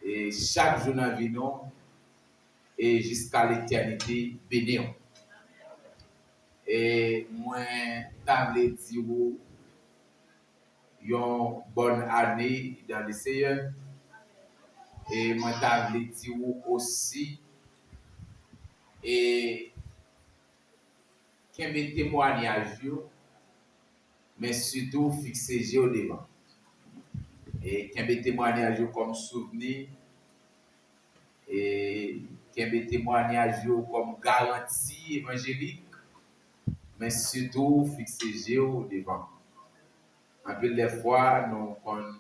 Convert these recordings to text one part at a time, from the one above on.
et chaque jour dans la vie, non, et jusqu'à l'éternité, béni. Et moi, t'avais dit, une bonne année dans le Seigneur. Et moi, t'avais dit aussi, et qu'un témoignage, mais surtout fixer au devant. Et qu'un témoignage comme souvenir, et qu'un témoignage comme garantie évangélique, mais surtout fixer au devant. Un peu des fois, nous sommes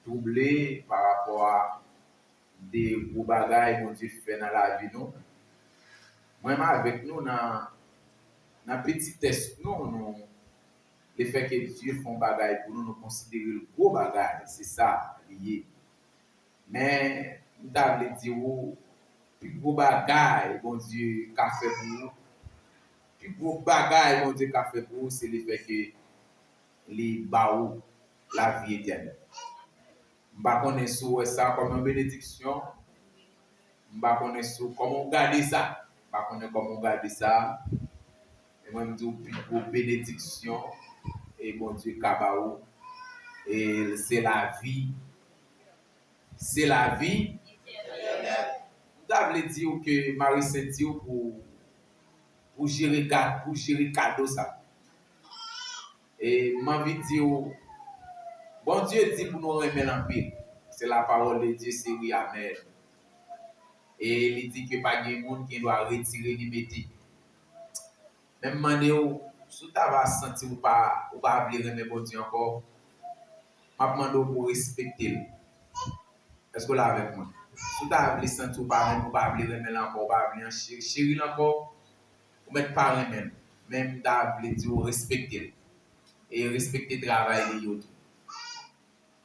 troublés par rapport à des gros bagages que Dieu fait dans la vie. Moi, avec nous, dans le petit test, nous, le fait que Dieu fait un bagage pour nous, nous considérer le gros bagage, c'est ça, lié. Mais, nous avons dit, plus gros bagage, bon Dieu, qu'a fait pour nous, plus gros bagage, bon Dieu, qu'a fait pour nous, c'est le fait que les baou la vie éternelle. Je ne connais pas ça comme une bénédiction. Je ne connais pas comment garder ça. Je ne connais pas comment garder ça. Et moi, je dis plus bénédiction. Et mon Dieu, Kabaou. Et c'est la vie. C'est la vie. Je voulais dire que Marie Saint-Dieu pour gérer cadeau ça. Et je envie de dire, bon Dieu dit pour nous remettre en paix. C'est la parole de Dieu, c'est oui, amen. Et il dit que pas de monde qui doit retirer les métiers. Même demandé si tu vas sentir ou pas oublier mais bon Dieu encore, m'a demandé pour respecter. Est-ce que là avec moi? Si tu vas sentir ou pas oublier mais encore, pas oublier chéri encore, ou mettre pas même d'avoir dire respecter et respecter le travail de l'autre.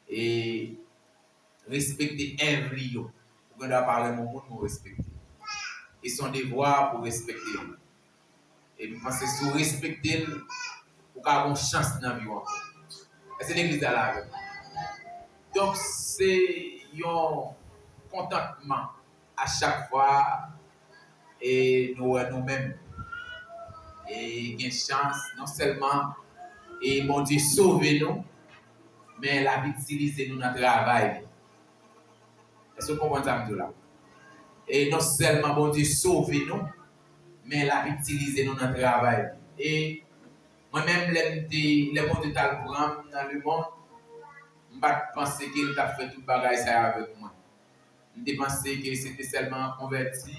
Et respecter every yo. Vous doit parler mon monde pour respecter. Et son devoir pour respecter. Et je pense que si vous respectez, vous avez une chance dans la vie. Et c'est l'église à la vie. Donc, c'est un contentement à chaque fois et nous-mêmes. Et une chance, non seulement, et mon Dieu sauver nous, mais la vie utiliser nous dans le travail. Est-ce que vous comprenez ça là? Et non seulement, mon Dieu sauver nous, mais la vie utiliser nous dans le travail. Et moi-même, les bons détails dans le monde, je ne pense pas qu'il a fait tout le bagage avec moi. Je pense que c'était seulement converti,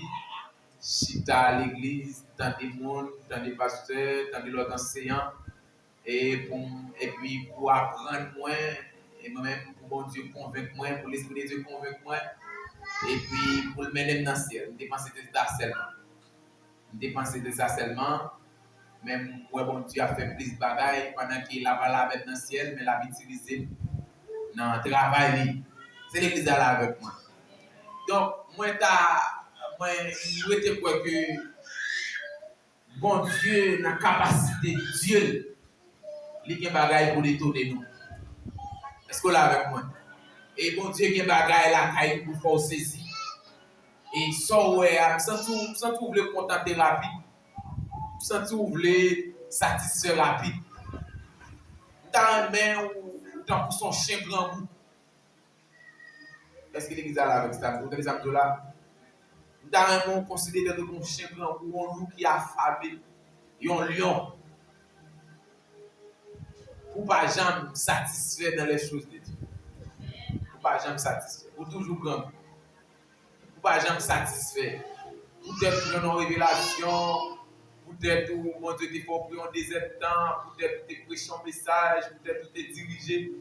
chita à l'église, tant de monde, tant de pasteurs, tant de l'autre enseignants, et puis pour apprendre moi, et moi-même pour bon Dieu convaincre moi, pour l'Esprit de Dieu convaincre moi, et puis pour le mener dans le ciel. Je pense que c'était ça seulement. Je pense que c'était ça seulement. Même moi, bon Dieu a fait plus de bagailles pendant qu'il a pas avec dans le ciel, mais l'a utilisé dans le travail. C'est l'église là avec moi. Donc, moi, je te crois que bon Dieu, la capacité de Dieu, il y a des bagailles pour détourner nous. Est-ce que là avec moi? Et bon Dieu, il y a des bagailles là pour faire saisir. Et sans tout vouloir contenter rapide, sans tout vouloir satisfaire rapide. Dans main ou dans son chien grand bout. Est-ce que l'église a là avec ça? Vous avez ça là? Dans un monde considéré comme un chien grand bout, un loup qui a affamé, et un lion. Pour pas jamais satisfaire dans les choses de Dieu. Pour pas jamais satisfaire. Pour toujours grand. Pour pas jamais satisfaire. Peut-être pour une révélation. Peut-être où mon Dieu te faut prier en désert temps, peut-être te prêcher un message, peut-être te diriger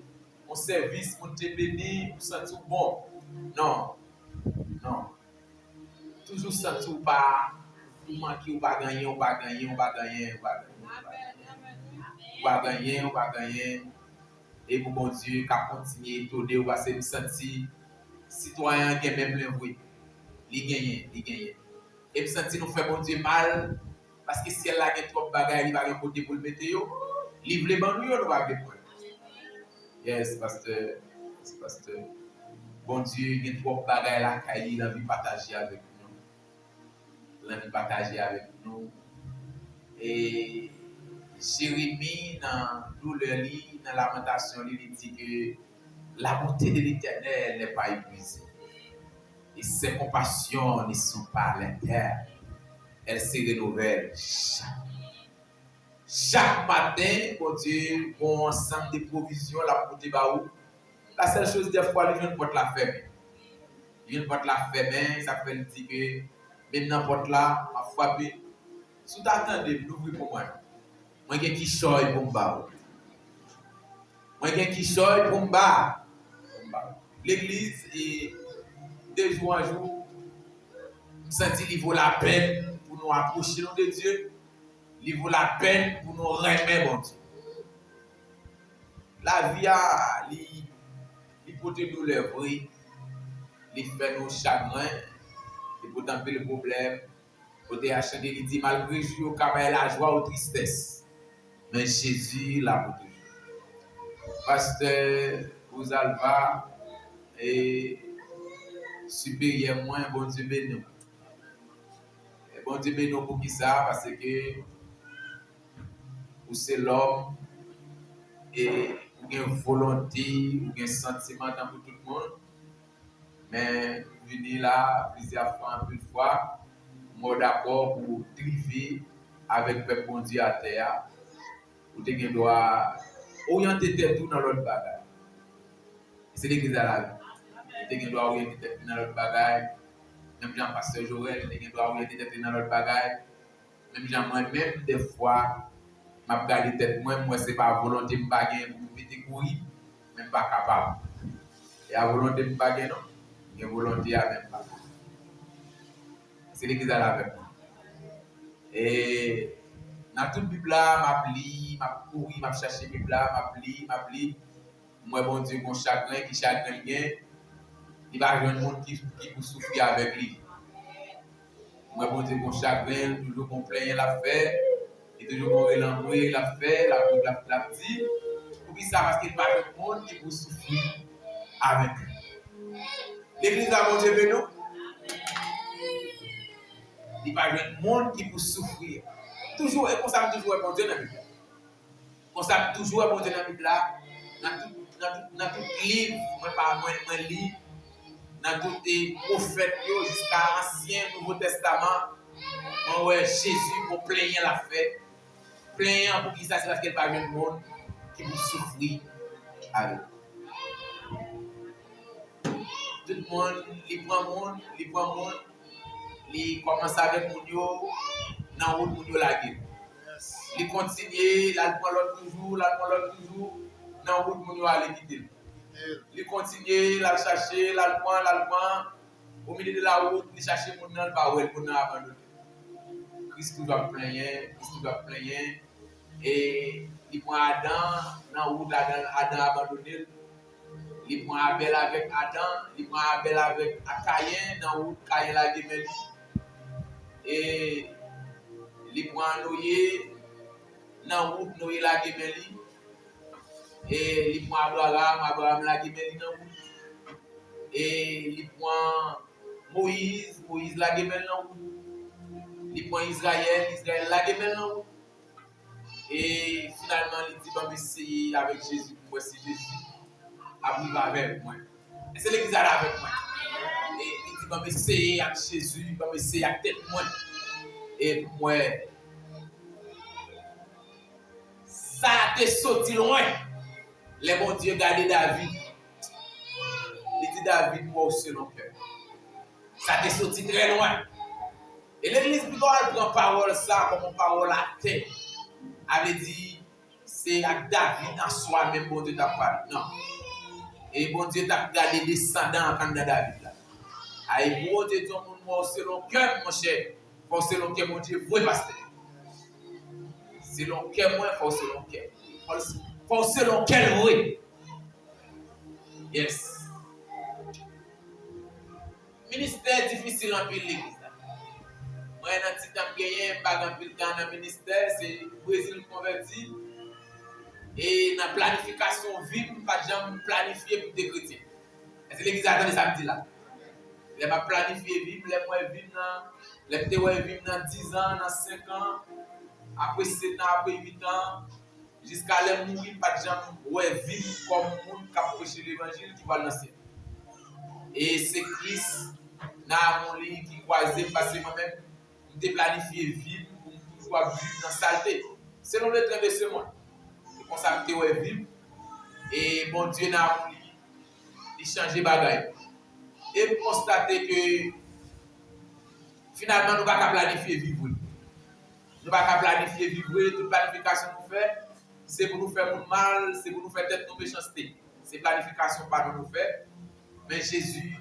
mon service pour te bénir, pour sentir bon. Non. Non. Toujours sentir pas, pour manquer, ou pas gagner, ou pas gagner, ou pas gagner, ou pas gagner. Ou pas gagner. Et pour mon Dieu, qu'à continuer, tourner, ou va se sentir citoyen qui est même l'envoyé. Il gagne. Et puis sentir nous faire mon Dieu mal. Parce que si elle a trop de bagages, il va y côté pour le mettre. Livre les bandes, nous va faire. Yes, pasteur. Bon Dieu, il y a trop de bagages là qui il a envie de partager avec nous. Il a envie de partager avec nous. Et Jérémie, dans douleur, dans lamentation, il dit que la bonté de l'Éternel n'est pas épuisée. Et ses compassions ne sont pas à l'intérieur. Elles se renouvellent chaque matin. Bon Dieu, bon ensemble de provisions, la bonté baou. La seule chose, des fois, les gens portent la ferme. Les gens portent la ferme, ça fait dire que maintenant, porte là, ma frappé. Si tu attends de l'ouvrir pour moi, moi, j'ai qui choye pour me battre. Moi, j'ai qui choye pour me battre. L'église, et de jour en jour, je sens qu'il vaut la peine pour nous approcher de Dieu. Il vaut la peine pour nous remettre, bon Dieu. La vie a, il peut te douleur, oui. Il fait nos chagrins, il peut t'enlever le problème. Il peut t'acheter, il dit, malgré Dieu, au travail, la joie ou tristesse. Mais Jésus l'a protégé. Pasteur Ouzalva et supérieur moins, bon Dieu béni. Bon Dieu béni pour qui ça? Parce que c'est l'homme et il y a une volonté, il y a un sentiment dans tout le monde. Mais venir là, plusieurs fois, un peu de fois, moi d'accord pour triver avec le bon Dieu à terre, pour te doit orienter tout dans l'autre bagage. C'est l'église à la vie. Tu dois orienter tout dans l'autre bagage. Même Jean Pasteur Joël, tu dois orienter tout dans l'autre bagage. Même Jean moi-même, des fois, je regarde tête moi, c'est pas volonté de baguer pour me mettre courir, même pas capable. Et la volonté de baguer, non, il y a volonté à même pas. C'est l'église à la avec moi. Et dans toute Bible là, je lis, je courir, je cherche la Bible là, je lis. Moi, bon Dieu, mon chagrin, qui chagrin bien, il va y avoir un monde qui peut souffrir avec lui. Moi, bon Dieu, mon chagrin, toujours mon plaisir l'a fait, et toujours mon relanoué l'a fait, la dit. Pour qui ça? Parce qu'il va y avoir un monde qui peut souffrir avec lui. L'église a bon Dieu, béni. Il va y avoir un monde qui peut souffrir. Toujours, et comme ça, toujours, bon Dieu, dans la Bible. Comme ça, toujours, bon Dieu, dans la Bible, dans tout livre, moi, lis, dans tous les prophètes, jusqu'à l'Ancien, Nouveau Testament, ouais, Jésus, pour plaigner la fête. Plaignant pour qui ça, c'est parce qu'il n'y a pas de monde qui vous souffrir avec. Tout le monde, il prend monde, il commence avec mon yo, dans route mon yo la gueule. Il continue, il prend l'autre toujours, dans route mon yo à l'équité. Il continue, il chercher, il prend, au milieu de la route, il cherche mon nom, il va où il a abandonné. Christ doit plaigner, et il prend Adam, dans la route, Adam abandonné. Il prend Abel avec Adam, il prend Abel avec Caïn, dans la route, Caïn la guemelle. Et il prend Noé, dans la route, Noé la guemelle. Et il prend Abraham la guemelle dans la route. Et il prend Moïse la guemelle dans la route. Il prend Israël la guemelle dans la route. Et finalement, il dit, je vais essayer avec Jésus, pour si Jésus a pris avec moi. Et c'est l'église avec moi. Et il dit, je vais essayer avec Jésus, je vais essayer avec tête moi. Et moi, ça a été sorti loin. Les bons dieux gardent David. Il dit, David, moi aussi, non cœur. Ça a été sorti très loin. Et l'église, plutôt, elle prend parole ça comme une parole à terre. Elle dit, c'est à David en soi-même, bon Dieu t'a parlé. Non. Et bon Dieu t'a gardé descendant quand David là. Aïe, bon Dieu, tout le monde, moi, selon cœur, mon cher. Faut selon cœur, mon Dieu, vous, pasteur. Selon cœur, moi, faut selon cœur. Faut selon cœur, oui. Yes. Ministère difficile en pile l'église. Moi, dans petit temps, gagné, pas dans pile temps dans ministère, c'est Brésil converti. Et dans la planification vie, pas de jamais planifier pour des chrétiens. C'est l'église attend de samedi là. Les m'a planifié vivre, les mois vivre les théories vivre dans 10 ans, dans 5 ans, après 7 ans, après 8 ans, jusqu'à les mourir, pas de gens, ouais, vivre comme monde qui a prêché l'évangile qui va lancer. Et c'est Christ, dans mon lit, qui croisait, parce que moi-même, je planifié vivre pour toujours vivre dans la saleté. Selon le train de ce monde. C'est comme ça que je vivre. Et mon Dieu, dans mon lit, il change les bagailles. Et vous constatez que finalement, nous ne pouvons pas planifier vivre. Nous ne pouvons pas planifier vivre. Toute planification que nous faisons, c'est pour nous faire mal, c'est pour nous faire tête nos méchanceté. C'est planification par nous faire. Mais Jésus,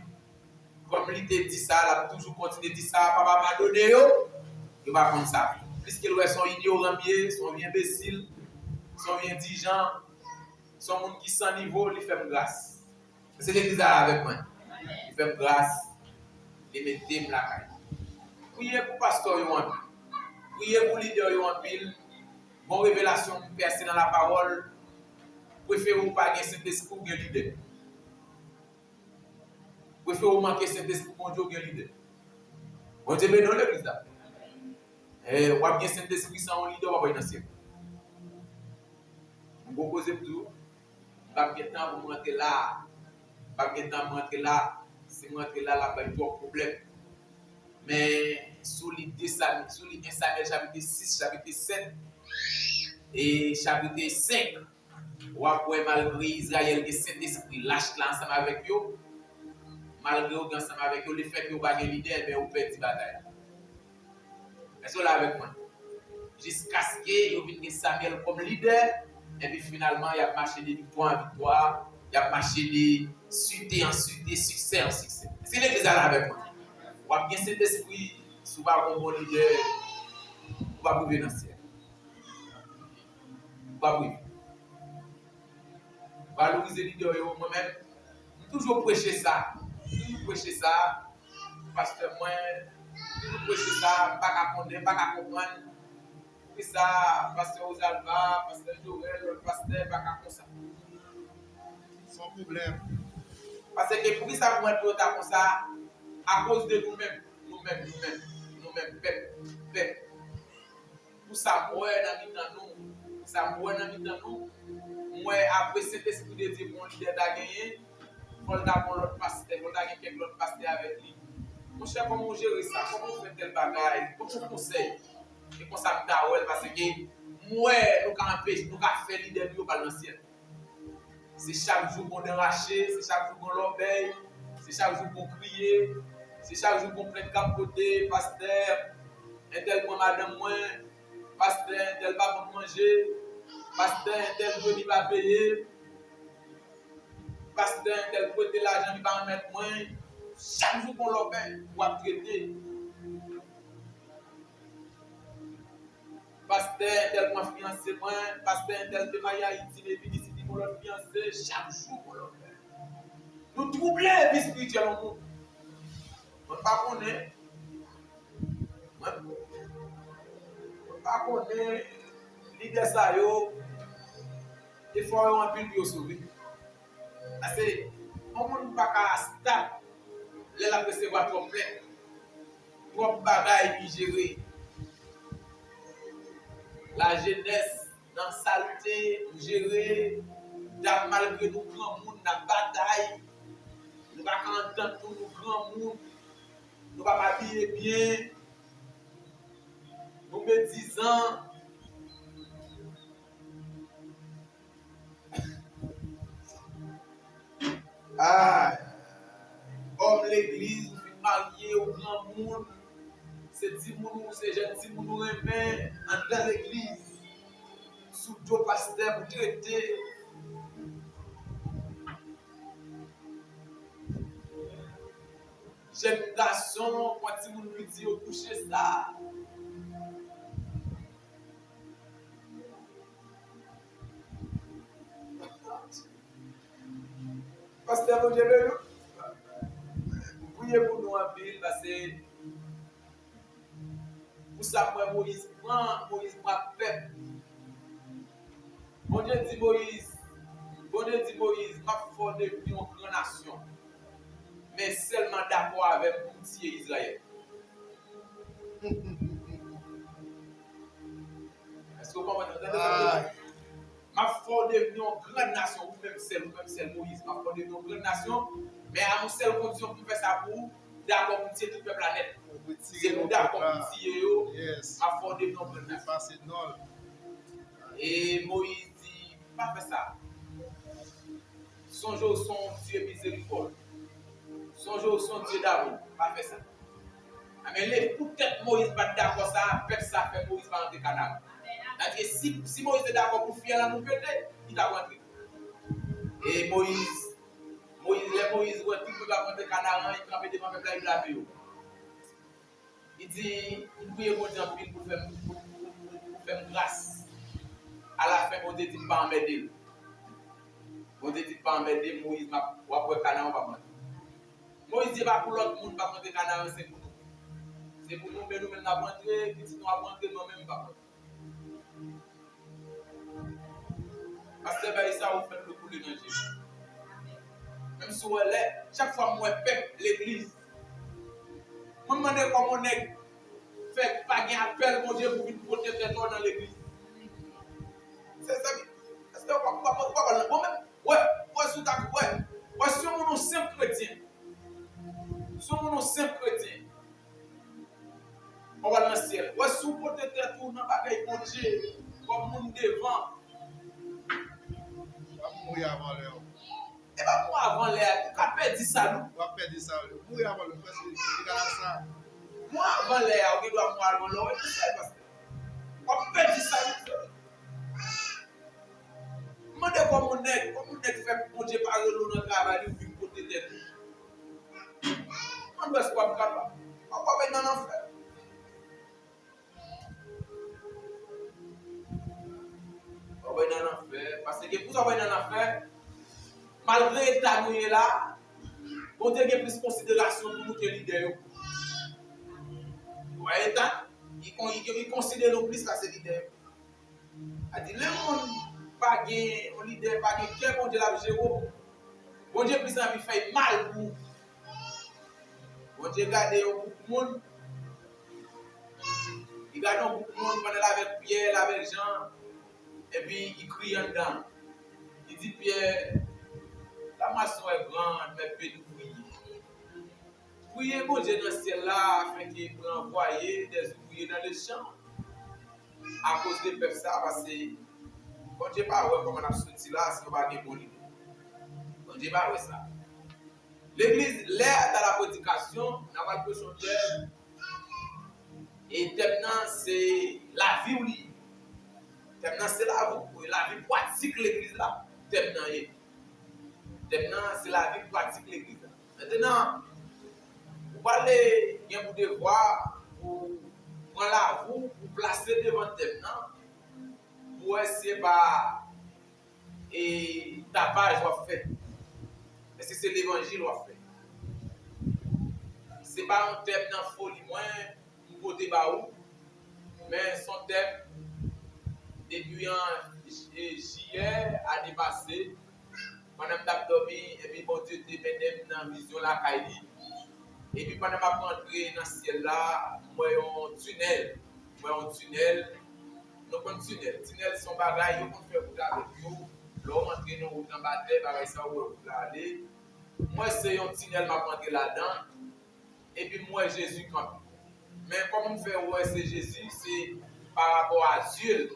comme il te dit ça, il a toujours continué de dire ça, papa m'a donné, il va prendre ça. Puisqu'il est son ignorant, son imbécile, son indigent, son monde qui sans niveau, il fait grâce. C'est l'église avec moi. Il fait grâce, il met la caille. Priez pour pasteur en pile. Priez pour leader en pile. Bonne révélation percée dans la parole. Préférez-vous pas gagner cet esprit ou gagner leader. Préférez-vous manquer cet esprit pour Dieu gagner leader. Bon Dieu bénit l'église là. Et on va bien cet esprit sans leader, on va pas y danser. On va poser pour tout. Pas bien temps pour rentrer là. Pas bien temps pour rentrer là. Si vous rentrez là, là, il y a pas de problème. Mais sous l'idée, sous l'idée Samuel chapitre 6, chapitre 7 et chapitre 5, ou après malgré Israël qui cet esprit lâche là ensemble avec eux, malgré eux ensemble avec eux, le fait que vous n'avez pas de leader, mais vous perdez la bataille. Est-ce que vous là avec moi? Jusqu'à ce que vous veniez Samuel comme leader, et puis finalement, il a marché de victoire en victoire, il a marché de succès en succès en succès. C'est l'église là avec moi. Ou bien cet esprit, souvent comme bon leader, vous va bouger dans le ciel. Vous va bouger. Valoriser les leaders moi-même. Toujours prêcher ça. Toujours prêcher ça. Parce que moi, toujours prêcher ça, pas qu'à comprendre, pas qu'à comprendre. Puis ça, pasteur Osalva, pasteur Joël, pasteur, pas qu'à comprendre ça. Sans problème. Parce que pour qui ça pour être comme ça, à cause de nous-mêmes, peuple. Pour ça, moi, dans nous, moi, après cet esprit de Dieu, mon leader a gagné, il faut avoir l'autre pasteur, il faut avoir quelqu'un d'autre pasteur avec lui. Mon cher, comment on gère ça? Comment on fait tel bagage? Comment on conseille? Et comme ça, parce que moi, nous avons fait leader de l'ancien. C'est chaque jour qu'on déraché, c'est chaque jour qu'on l'obéit, c'est chaque jour qu'on crie, c'est chaque jour qu'on prend capoter, pasteur, un tel pour madame moi, pasteur, un tel va pour manger, pasteur, un tel veut, il va payer, pasteur, un tel prêter l'argent, il va en mettre moins. Chaque jour qu'on l'obéit, on va traiter. Pasteur, un tel pour fiancer moi, pasteur, un tel de Maya Haïti, les ministres. Pour le fiancer chaque jour pour le faire. Nous troublons la vie spirituelle en nous. On ne pas connaître. On ne pas connaître l'idée ça yo. Il faut avoir un peu de sauver. Parce que on ne peut pas stable. La recevoir trop plein. Trop bagaille qui gérer. La jeunesse dans la saleté, gérer. Malgré nous grands monde dans la bataille, nous ne pouvons pas entendre pour nous grands monde, nous ne pouvons pas habiller bien, nous médisons. Ah, comme l'église, nous sommes mariés au grand monde, c'est 10 moun, c'est jeunes 10 moun nous aimés dans l'église, sous deux pasteurs pour traiter. Jeune garçon, quand tu me dis au coucher ça. Pasteur, vous avez priez pour nous en ville parce que pour ça, Moïse prend peuple. Bon Dieu dit Moïse, m'a fait depuis une grande nation. mais seulement d'accord avec le petit Israël. Est-ce que vous comprenez? Ma foi devenir une grande nation, ou même celle Moïse, ma foi devenir une grande nation, mais à une seule condition pour faire ça pour d'accord pour tirer tout le peuple planète. C'est pour d'accord pour tirer, ma foi devenir une grande nation. Et Moïse dit, pas faire ça. Songez au son Dieu miséricorde. Songez au son Dieu d'amour, pas faire ça. Mais peut-être Moïse n'est pas d'accord ça, peuple ça fait Moïse va rentrer Canaan. Si Moïse est d'accord pour faire la nous peut-être, il va rentrer. Et Moïse, ouais, tout le monde va rentrer Canaan, il campe devant le peuple, il l'a vu. Il dit, il prie pour Dieu pour faire grâce. À la fin, on dit, il ne pas m'aider. On dit, il ne pas m'aider, Moïse va pour Canaan, on va rentrer. Moïse dit, pas pour l'autre monde, pas rentrer Canaan, c'est pour nous. C'est pour nous, mais nous-mêmes, nous avons rentré, puis si nous avons rentré, nous-mêmes, pas rentrer. Parce que ça, vous faites le coup de Jésus. Même si vous êtes, chaque fois que je peuple l'église, je me demande comment on est fait pas un appel, mon Dieu, pour une protéger dans l'église. C'est ça. Est-ce que vous comprenez? Moi-même, ouais, si on est simple chrétien, on va dans le ciel. Ouais, si vous protégez tout dans la bagaille, mon Dieu, comme monde devant. Mourir avant l'heure. Et pas moi avant l'heure, tu as perdu ça, nous. On va perdre ça. Mourir avant l'heure, parce que c'est ça. Moi avant l'heure, on doit mourir avant l'heure, on perd ça. Demandez comment on est fait pour Dieu parler dans le travail, ou pour protéger tout. On doit se pas capable. On va aller dans l'enfer. On va aller dans l'enfer. Parce que pour aller dans l'enfer, malgré l'état nous là, on a plus de considération pour nous que les leaders. Vous voyez, ils considèrent nous plus que ces leaders. C'est-à-dire, le monde pas gagné, on leader pas gagné, quel bon Dieu la géo. Bon Dieu plus envie faire mal pour. Bon Dieu garde beaucoup de monde. Il garde beaucoup de monde pendant avec Pierre, avec Jean, et puis il crie en dedans. Il dit Pierre, la maçon est grande, mais peut nous prier. Priez bon Dieu dans ce ciel-là, afin qu'il puisse envoyer des ouvriers dans les champs. À cause des peuples, ça, parce que bon Dieu pas ouais comme on a sorti là, si on va gagner bon idée. Bon Dieu pas ouais ça. L'église, l'air dans la prédication, n'a pas de chanter. Et maintenant, c'est la vie ou l'île. Maintenant, c'est la vie pratique l'église là. Maintenant, c'est la vie pratique l'église là. Maintenant, vous allez, il y a un devoir pour prendre la roue, pour placer devant maintenant, pour essayer et tapage va faire. Est-ce que c'est l'évangile va faire? Ce n'est pas un thème dans folie, moi, pour débat, mais son thème, depuis juillet à dépassé, pendant que je dormi, et puis bon Dieu te met dans la vision la Kaili. Et puis pendant que je rentré dans ce ciel là, moi un tunnel. Nous avons un tunnel. Tunnel sont bagailles, on fait route avec nous. Là, on rentre dans route en bataille, bagaille ça où on aller. Moi c'est un tunnel m'a rentré là-dedans. Et puis moi Jésus campe. Mais comme on fait ouais c'est Jésus, c'est par rapport à Dieu.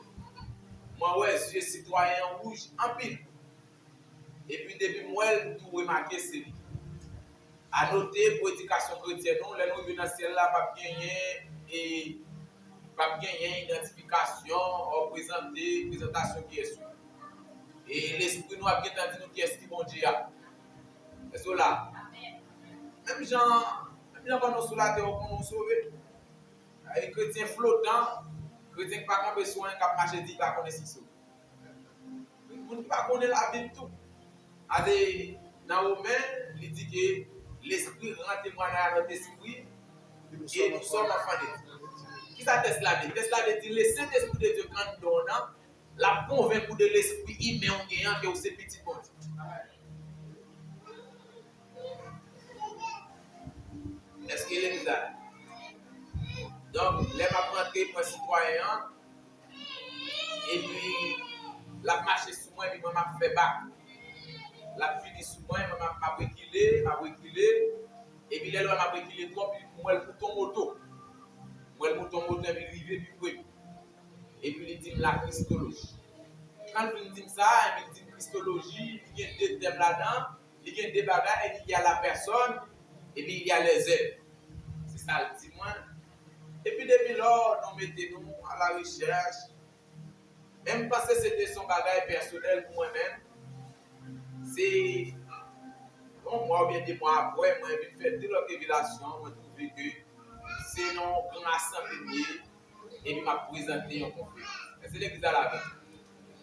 Moi ouais, Dieu citoyen rouge en pile. Et puis depuis moi tout remarquer c'est lui. À noter pour l'éducation chrétienne, nous les nous dans le ciel là pas gagner identification ou présentation qui est sûr. Et l'esprit nous a bien dit nous qui est ce qui bon Dieu a. C'est cela. Même gens quand nous sur la terre pour nous sauver. Les chrétiens flottants, chrétiens qui pas besoin qui marcher dit pas connaître si sauver. Nous ne pas connaître la Bible tout. Dans Romains, il dit que l'esprit rend témoignage à notre esprit et nous sommes enfants de Dieu. Qui ça Tesla dit? Tesla dit le Saint-Esprit de Dieu quand nous donnons la convaincre de l'esprit immédiat que c'est petit bon Dieu. l'église là. Donc, les m'a rentré pour citoyen, et puis, la marché sous moi, et puis moi, m'a fait bac. La fini sous moi, m'a reculé, et puis, les lois m'a reculé trop, puis moi, le bouton moto. Moi, le bouton moto, et puis, rivé, puis, oui. Et puis, il dit la christologie. Quand il dit ça, il dit christologie, il y a deux thèmes là-dedans, il y a des bagages, il y a la personne, et puis il y a les œuvres. C'est ça, le dit moi. Et puis depuis lors, nous mettons à la recherche, même parce que c'était son bagage personnel pour moi-même, c'est, bon, moi, bien des mois après, moi, j'ai fait toute la révélation, moi, trouvé que c'est non grand assemblée, et puis m'a présenté en conférence. C'est l'église à la vie.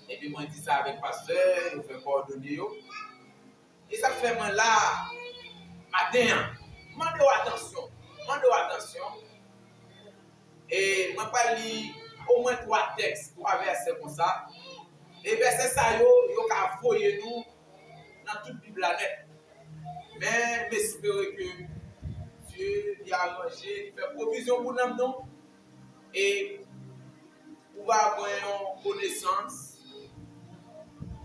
Et puis moi, je dis ça avec le pasteur, je fais coordonner. Et ça fait moi là, matin, demandez attention. Et moi, je lis au moins 3 textes, 3 versets comme ça. Et versets ça, yo ka voyer nous dans toute la Bible. Mais j'espère que Dieu il a arrangé, il fait provision pour nous. Non? Et pour avoir une connaissance.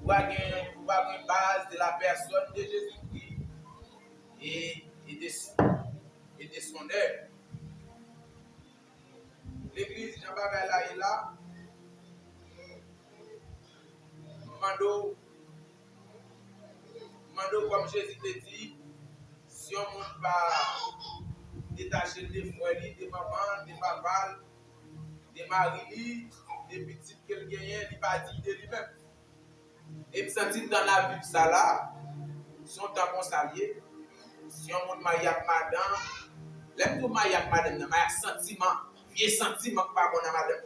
Ou avoir une base de la personne de Jésus-Christ et de son œuvre. L'église Jean-Baptiste là est là. Mando comme Jésus te dit, si on ne peut pas détacher des frères, des mamans, des papas, des maris, des petites qu'elle gagne, il va dire de lui-même. Et me sentir dans la Bible ça là, si on t'a consacré, si on monte marié avec madame, l'aime tout marié avec madame, mais sentiment, vieux sentiment que pas bon à madame.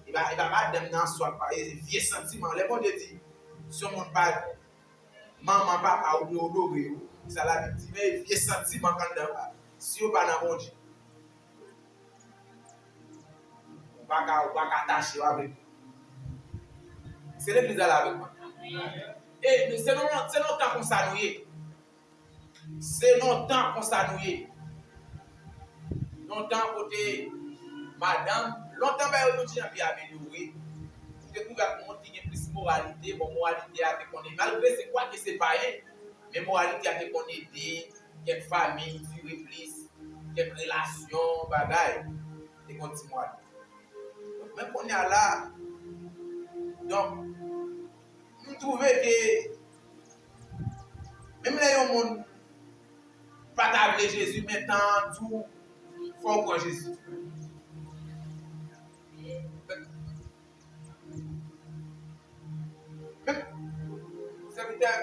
Il va madame dans soit pas vieux sentiment. Les bon Dieu dit, si on monte pas maman papa ou honorer, ça la Bible dit mais vieux sentiment quand même. Si on pas dans bon Dieu. On pas attacher avec. C'est l'église à la avec moi. Et c'est longtemps qu'on s'annouille. C'est longtemps qu'on s'annouille. Longtemps côté madame, longtemps ben on continue à bien améliorer. Je trouve que monde qui a plus moralité, bon moralité a été connaît malgré c'est quoi que c'est pas mais moralité a été connaît quelques familles, durer plus, quelques relations, bagaille et continue. Donc même qu'on est là donc nous trouvons que même les gens pas t'appeler Jésus maintenant tout faut prendre Jésus. Serviteur,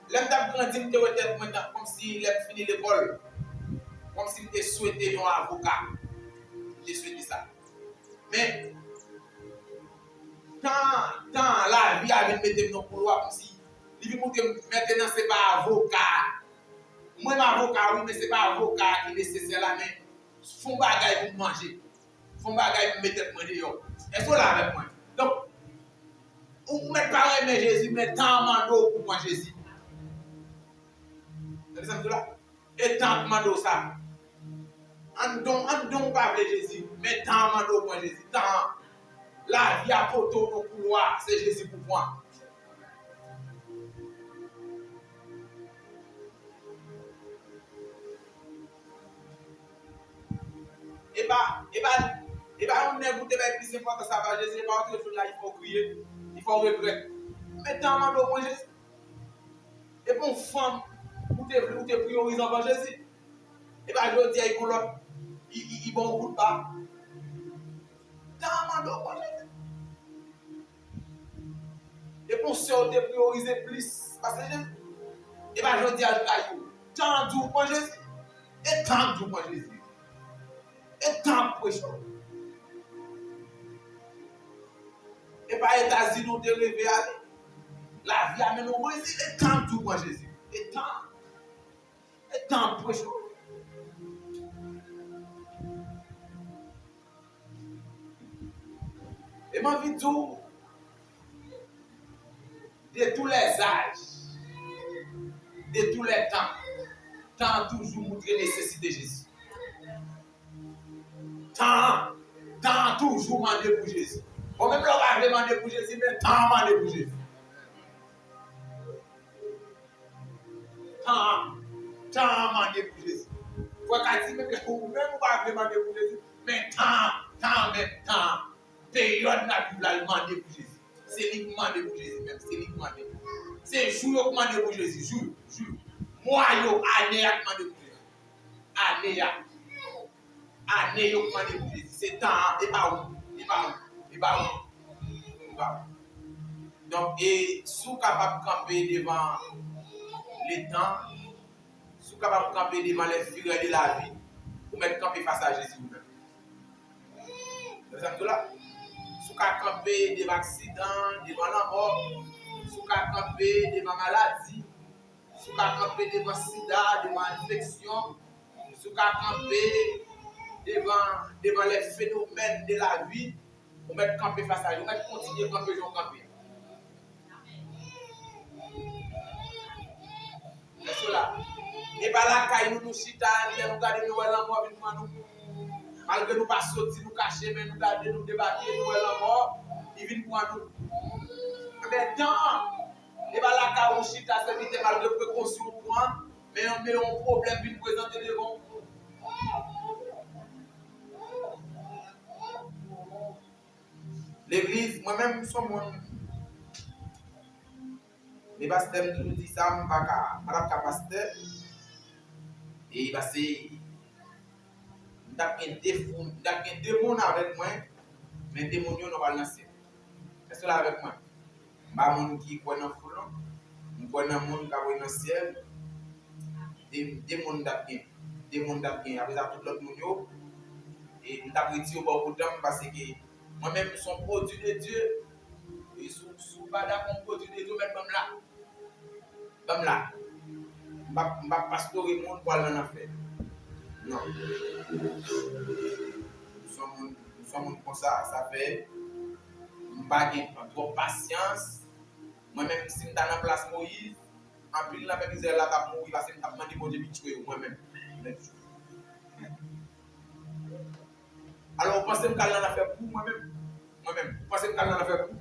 l'homme t'a grandi, il était comme s'il avait fini l'école, comme s'il était souhaité un avocat. Il souhaité ça. Mais quand la vie avait mis dans le couloir, comme si il veut maintenant c'est pas avocat. Moi, avocat, oui, mais c'est pas avocat qui est nécessaire là, mais font bagaille pour manger. Font bagaille pour mettre moi dehors. Est-ce que là avec moi? Donc, ou ne mettez pas aimer Jésus, mais tant mando pour moi Jésus. Vous savez là? Et tant mando ça. En don pas Jésus, mais tant mando pour moi Jésus. Tant la vie à poteau au couloir, c'est Jésus pour moi. Et bah, on est goûté avec plus important, ça va Jésus, et pas autre chose là, il faut crier, il faut regretter. Mais tant mando pour Jésus. Et pour une femme, où tu priorises avant Jésus. Et bien, je dis à l'autre, il bon coup de pas. Tant mando pour Jésus. Et pour ceux qui prioriser plus, parce que Jésus. Et bien, je dis à vous, tant doux pour Jésus. Et tant doux pour Jésus. Et tant pour Jésus. Et pas les États-Unis nous te lever à aller. La vie amène au Brésil. Et tant doux pour Jésus. Et tant pour Jésus. Et ma vie tout de tous les âges, de tous les temps tant toujours montrer nécessité de Jésus. Tant toujours demander pour Jésus. Bon, même là, on va demander pour Jésus, mais tant demander pour Jésus. Tant demander pour Jésus. Faut qu'à dire, même on va demander pour Jésus, mais tant. Période n'a plus la demander pour Jésus. C'est lui qui demande pour Jésus, même. C'est lui qui demande. C'est jour qui demande pour Jésus. Jour. Moi, année à demander pour Jésus. Année qui demande pour Jésus. C'est temps, et pas où. Donc, et sous capable de camper devant les temps, sous capable de camper devant les figures de la vie, pour mettre camper face à Jésus vous-même. Vous savez là? Sous capable de camper devant l'accident, devant la mort, sous capable de camper devant la maladie, sous capable de camper devant le sida, devant l'infection, sous capable de camper devant les phénomènes de la vie, pour mettre camper face à Jésus, pour mettre continuer à camper. C'est cela. Et par là, quand nous chita, nous regardons nous la mort avec nous. Malgré nous pas sortir, nous cacher, mais nous garder, nous débattre, nous la mort, il vient pour nous. Mais tant, et par là, quand nous chita, c'est vite malgré précaution point, mais on met un problème pour nous présenter devant. L'église, moi-même, nous sommes les pasteurs nous disent ça, je ne suis pas pasteur. Et parce que nous avons des démons avec moi, mais des démons ne pas lancer. C'est cela avec moi. Je ne suis pas qui croit dans le foulon, je crois dans le monde qui est dans le ciel. Des démons d'abgain. Des démons d'abgain. Après ça, tout l'autre monde. Et nous avons retiré beaucoup de temps parce que moi-même, nous sommes produits de Dieu. Et si vous ne pas d'accord produit de Dieu, même là. Comme là, je ne vais pas pastorer le monde pour aller en affaire. Non. Nous sommes comme ça. Ça fait, je n'ai pas trop patience. Moi-même, si je suis dans la place Moïse, en plus, la même misère là, je vais mourir parce que je vais demander mon Dieu de tuer moi-même. Alors, vous pensez que je vais en affaire pour moi-même? Moi-même, vous pensez que je vais en affaire pour?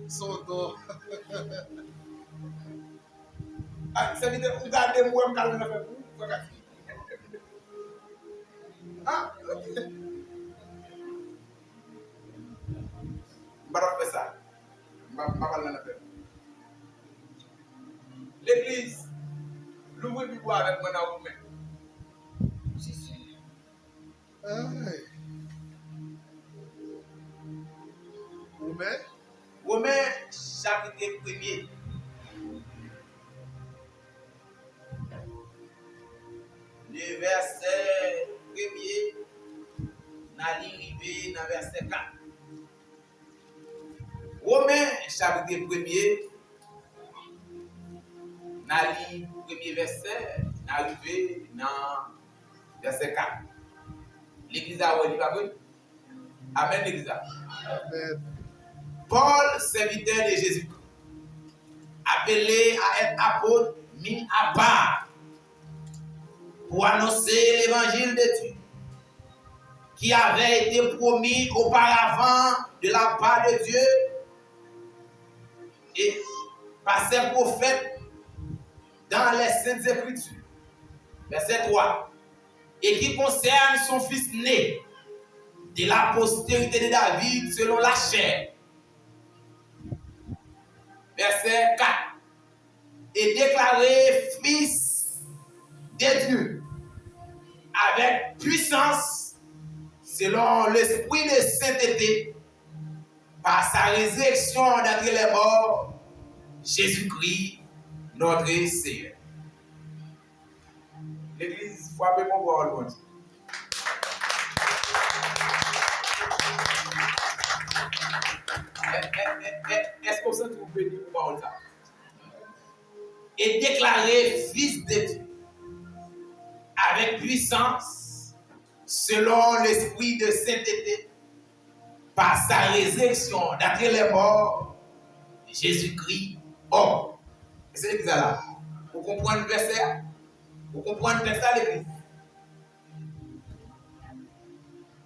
Soto. Ça veut dire que vous regardez moi, je vais en affaire pour? Ah, ok. Je vais faire ça. Je vais parler en affaire. L'église, l'ouvrez du bois avec moi dans vous-même. Romains, chapitre 1er. Le verset 1er, arrivé dans le verset 4. Romains, chapitre 1er, premier verset, arrivé dans le verset 4. L'église a dit pas vrai? Amen, l'église. Amen. Paul, serviteur de Jésus, appelé à être apôtre, mis à part pour annoncer l'évangile de Dieu qui avait été promis auparavant de la part de Dieu et par ses prophètes dans les Saintes Écritures. Verset 3. Et qui concerne son fils né de la postérité de David selon la chair. Verset 4. Et déclaré fils de Dieu avec puissance selon l'esprit de sainteté par sa résurrection d'entre les morts, Jésus-Christ, notre Seigneur. L'église, faut appeler mon voir le monde. Est-ce qu'on se trouve béni pour parole ça? Et déclaré fils de Dieu avec puissance selon l'esprit de sainteté, par sa résurrection d'entre les morts, Jésus-Christ homme. C'est l'église là. Vous comprenez le verset? Vous comprenez le verset à l'église?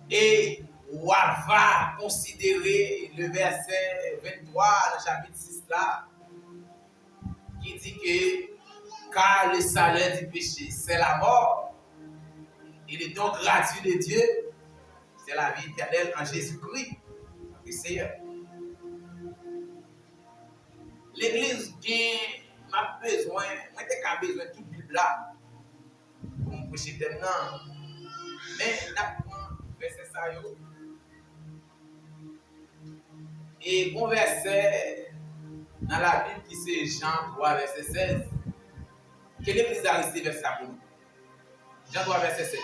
Et on va considérer le verset 23 dans le chapitre 6 là, qui dit que car le salaire du péché, c'est la mort, et le don gratuit de Dieu, c'est la vie éternelle en Jésus-Christ, le Seigneur. L'église a besoin, moi j'ai besoin de toute Bible là, pour me prêcher maintenant. Mais là, verset ça yo. Et bon verset dans la Bible qui c'est Jean 3, verset 16. Quelle église a resté verset ça pour nous? Jean 3, verset 16.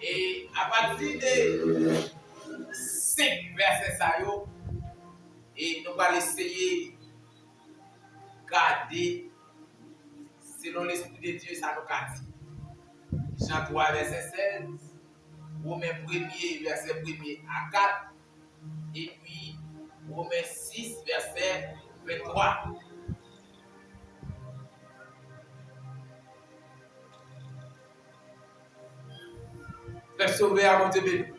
Et à partir de 5 versets ça yo, et nous allons essayer de garder selon l'Esprit de Dieu, ça nous a dit. Jean 3, verset 16, Romains 1er, verset 1er à 4, et puis Romains 6, verset 23. Verset ouvert à mon Dieu.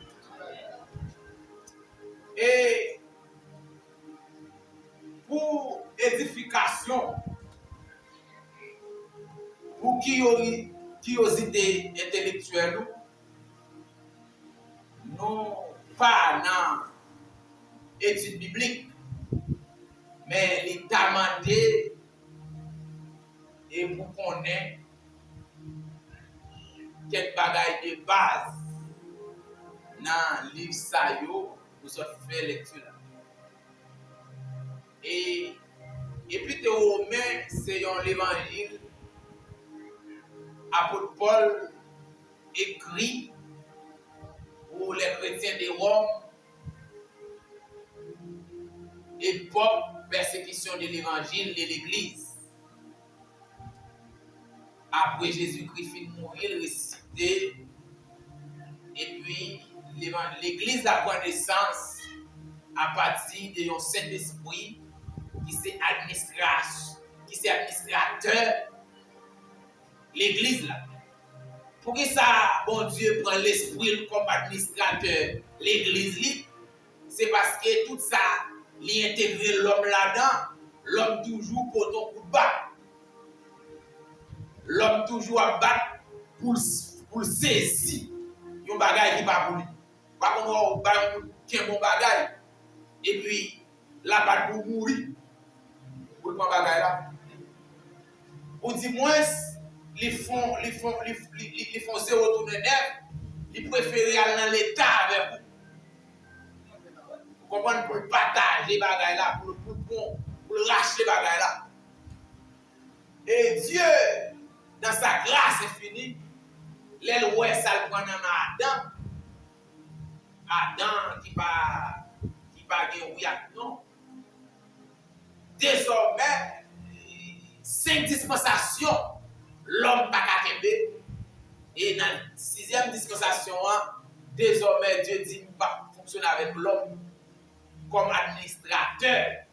Et pour édification, pour curiosité intellectuelle, nous pas dans l'étude biblique, mais l'état mandé et pour connaître quelques bagailles de base dans le livre Sayo, nous avons fait lecture. Et puis, les Romains, c'est un évangile. Apôtre Paul écrit pour les chrétiens de Rome, époque persécution de l'évangile de l'église. Après Jésus-Christ finit de mourir, ressuscité, et puis l'église a pris naissance à partir de un Saint-Esprit qui c'est administrateur l'église là. Pour que ça, bon Dieu prend l'esprit comme administrateur l'église, c'est parce que tout ça, l'intégrer l'homme là-dedans, l'homme toujours pour ton coup de batte. L'homme toujours à battre pour saisir un bagage qui pas pour lui. Par contre, on va un bon bagage, et puis la batte pour mourir. Pour le bagage là. Ou du moins, ils font 0 tourner neuf, ils préfèrent aller dans l'état avec vous. Vous comprenez? Pour le partager les bagages là, pour le racheter les bagages là. Et Dieu, dans sa grâce infinie, l'aile ouais ça le prend dans Adam. Adam qui pas oui non. Désormais, 5 dispensations, l'homme pas qu'à. Et dans la 6e dispensation, désormais Dieu dit qu'il va fonctionner avec l'homme comme administrateur.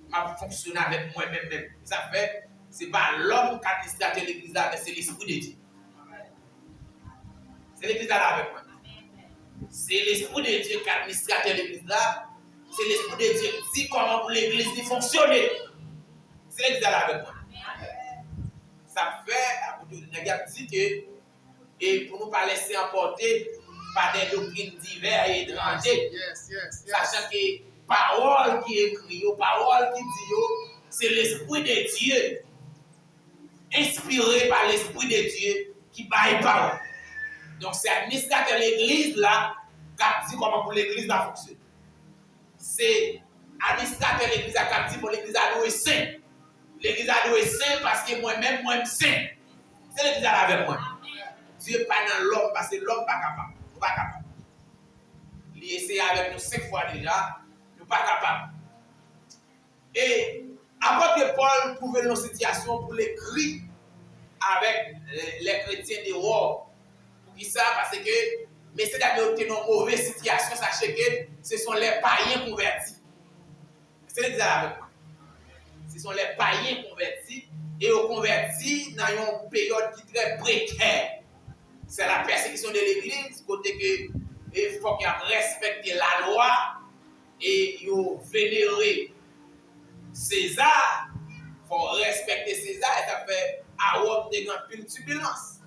Il va fonctionner avec moi-même. Ça fait, ce n'est pas l'homme qui administre l'église là, mais c'est l'esprit de Dieu. C'est l'église là avec moi. C'est l'esprit de Dieu qui administre l'église là. C'est l'esprit de Dieu qui dit comment pour l'église de fonctionner. C'est l'église là avec moi. Ça fait, on dit que, et pour ne pas laisser emporter par des doctrines diverses et étrangères, sachant que parole qui écrit, parole qui dit, c'est l'esprit de Dieu, inspiré par l'esprit de Dieu qui baille parole. Donc c'est administrateur de l'église là qui a dit comment pour l'église va fonctionner. C'est administrateur de l'église qui a dit pour l'église à nous est saint. L'église à nous est saint parce que moi-même, moi-même saint. C'est l'église là avec moi. Dieu n'est pas dans l'homme parce que l'homme n'est pas capable. Nous pas capable. Il a essayé avec nous 5 fois déjà, nous pas capable. Et apôtre Paul trouvait une situation pour l'écrit avec les chrétiens de Rome. Pour qui ça? Parce que, mais c'est d'ailleurs une mauvaise situation, sachez que ce sont les païens convertis. C'est l'église avec moi. Ce sont les païens convertis et aux convertis dans une période qui est très précaire. C'est la persécution de l'église, côté que il faut qu'ils respectent la loi et ils vénèrent César. Il faut respecter César et ça fait à Rome de grandes turbulence.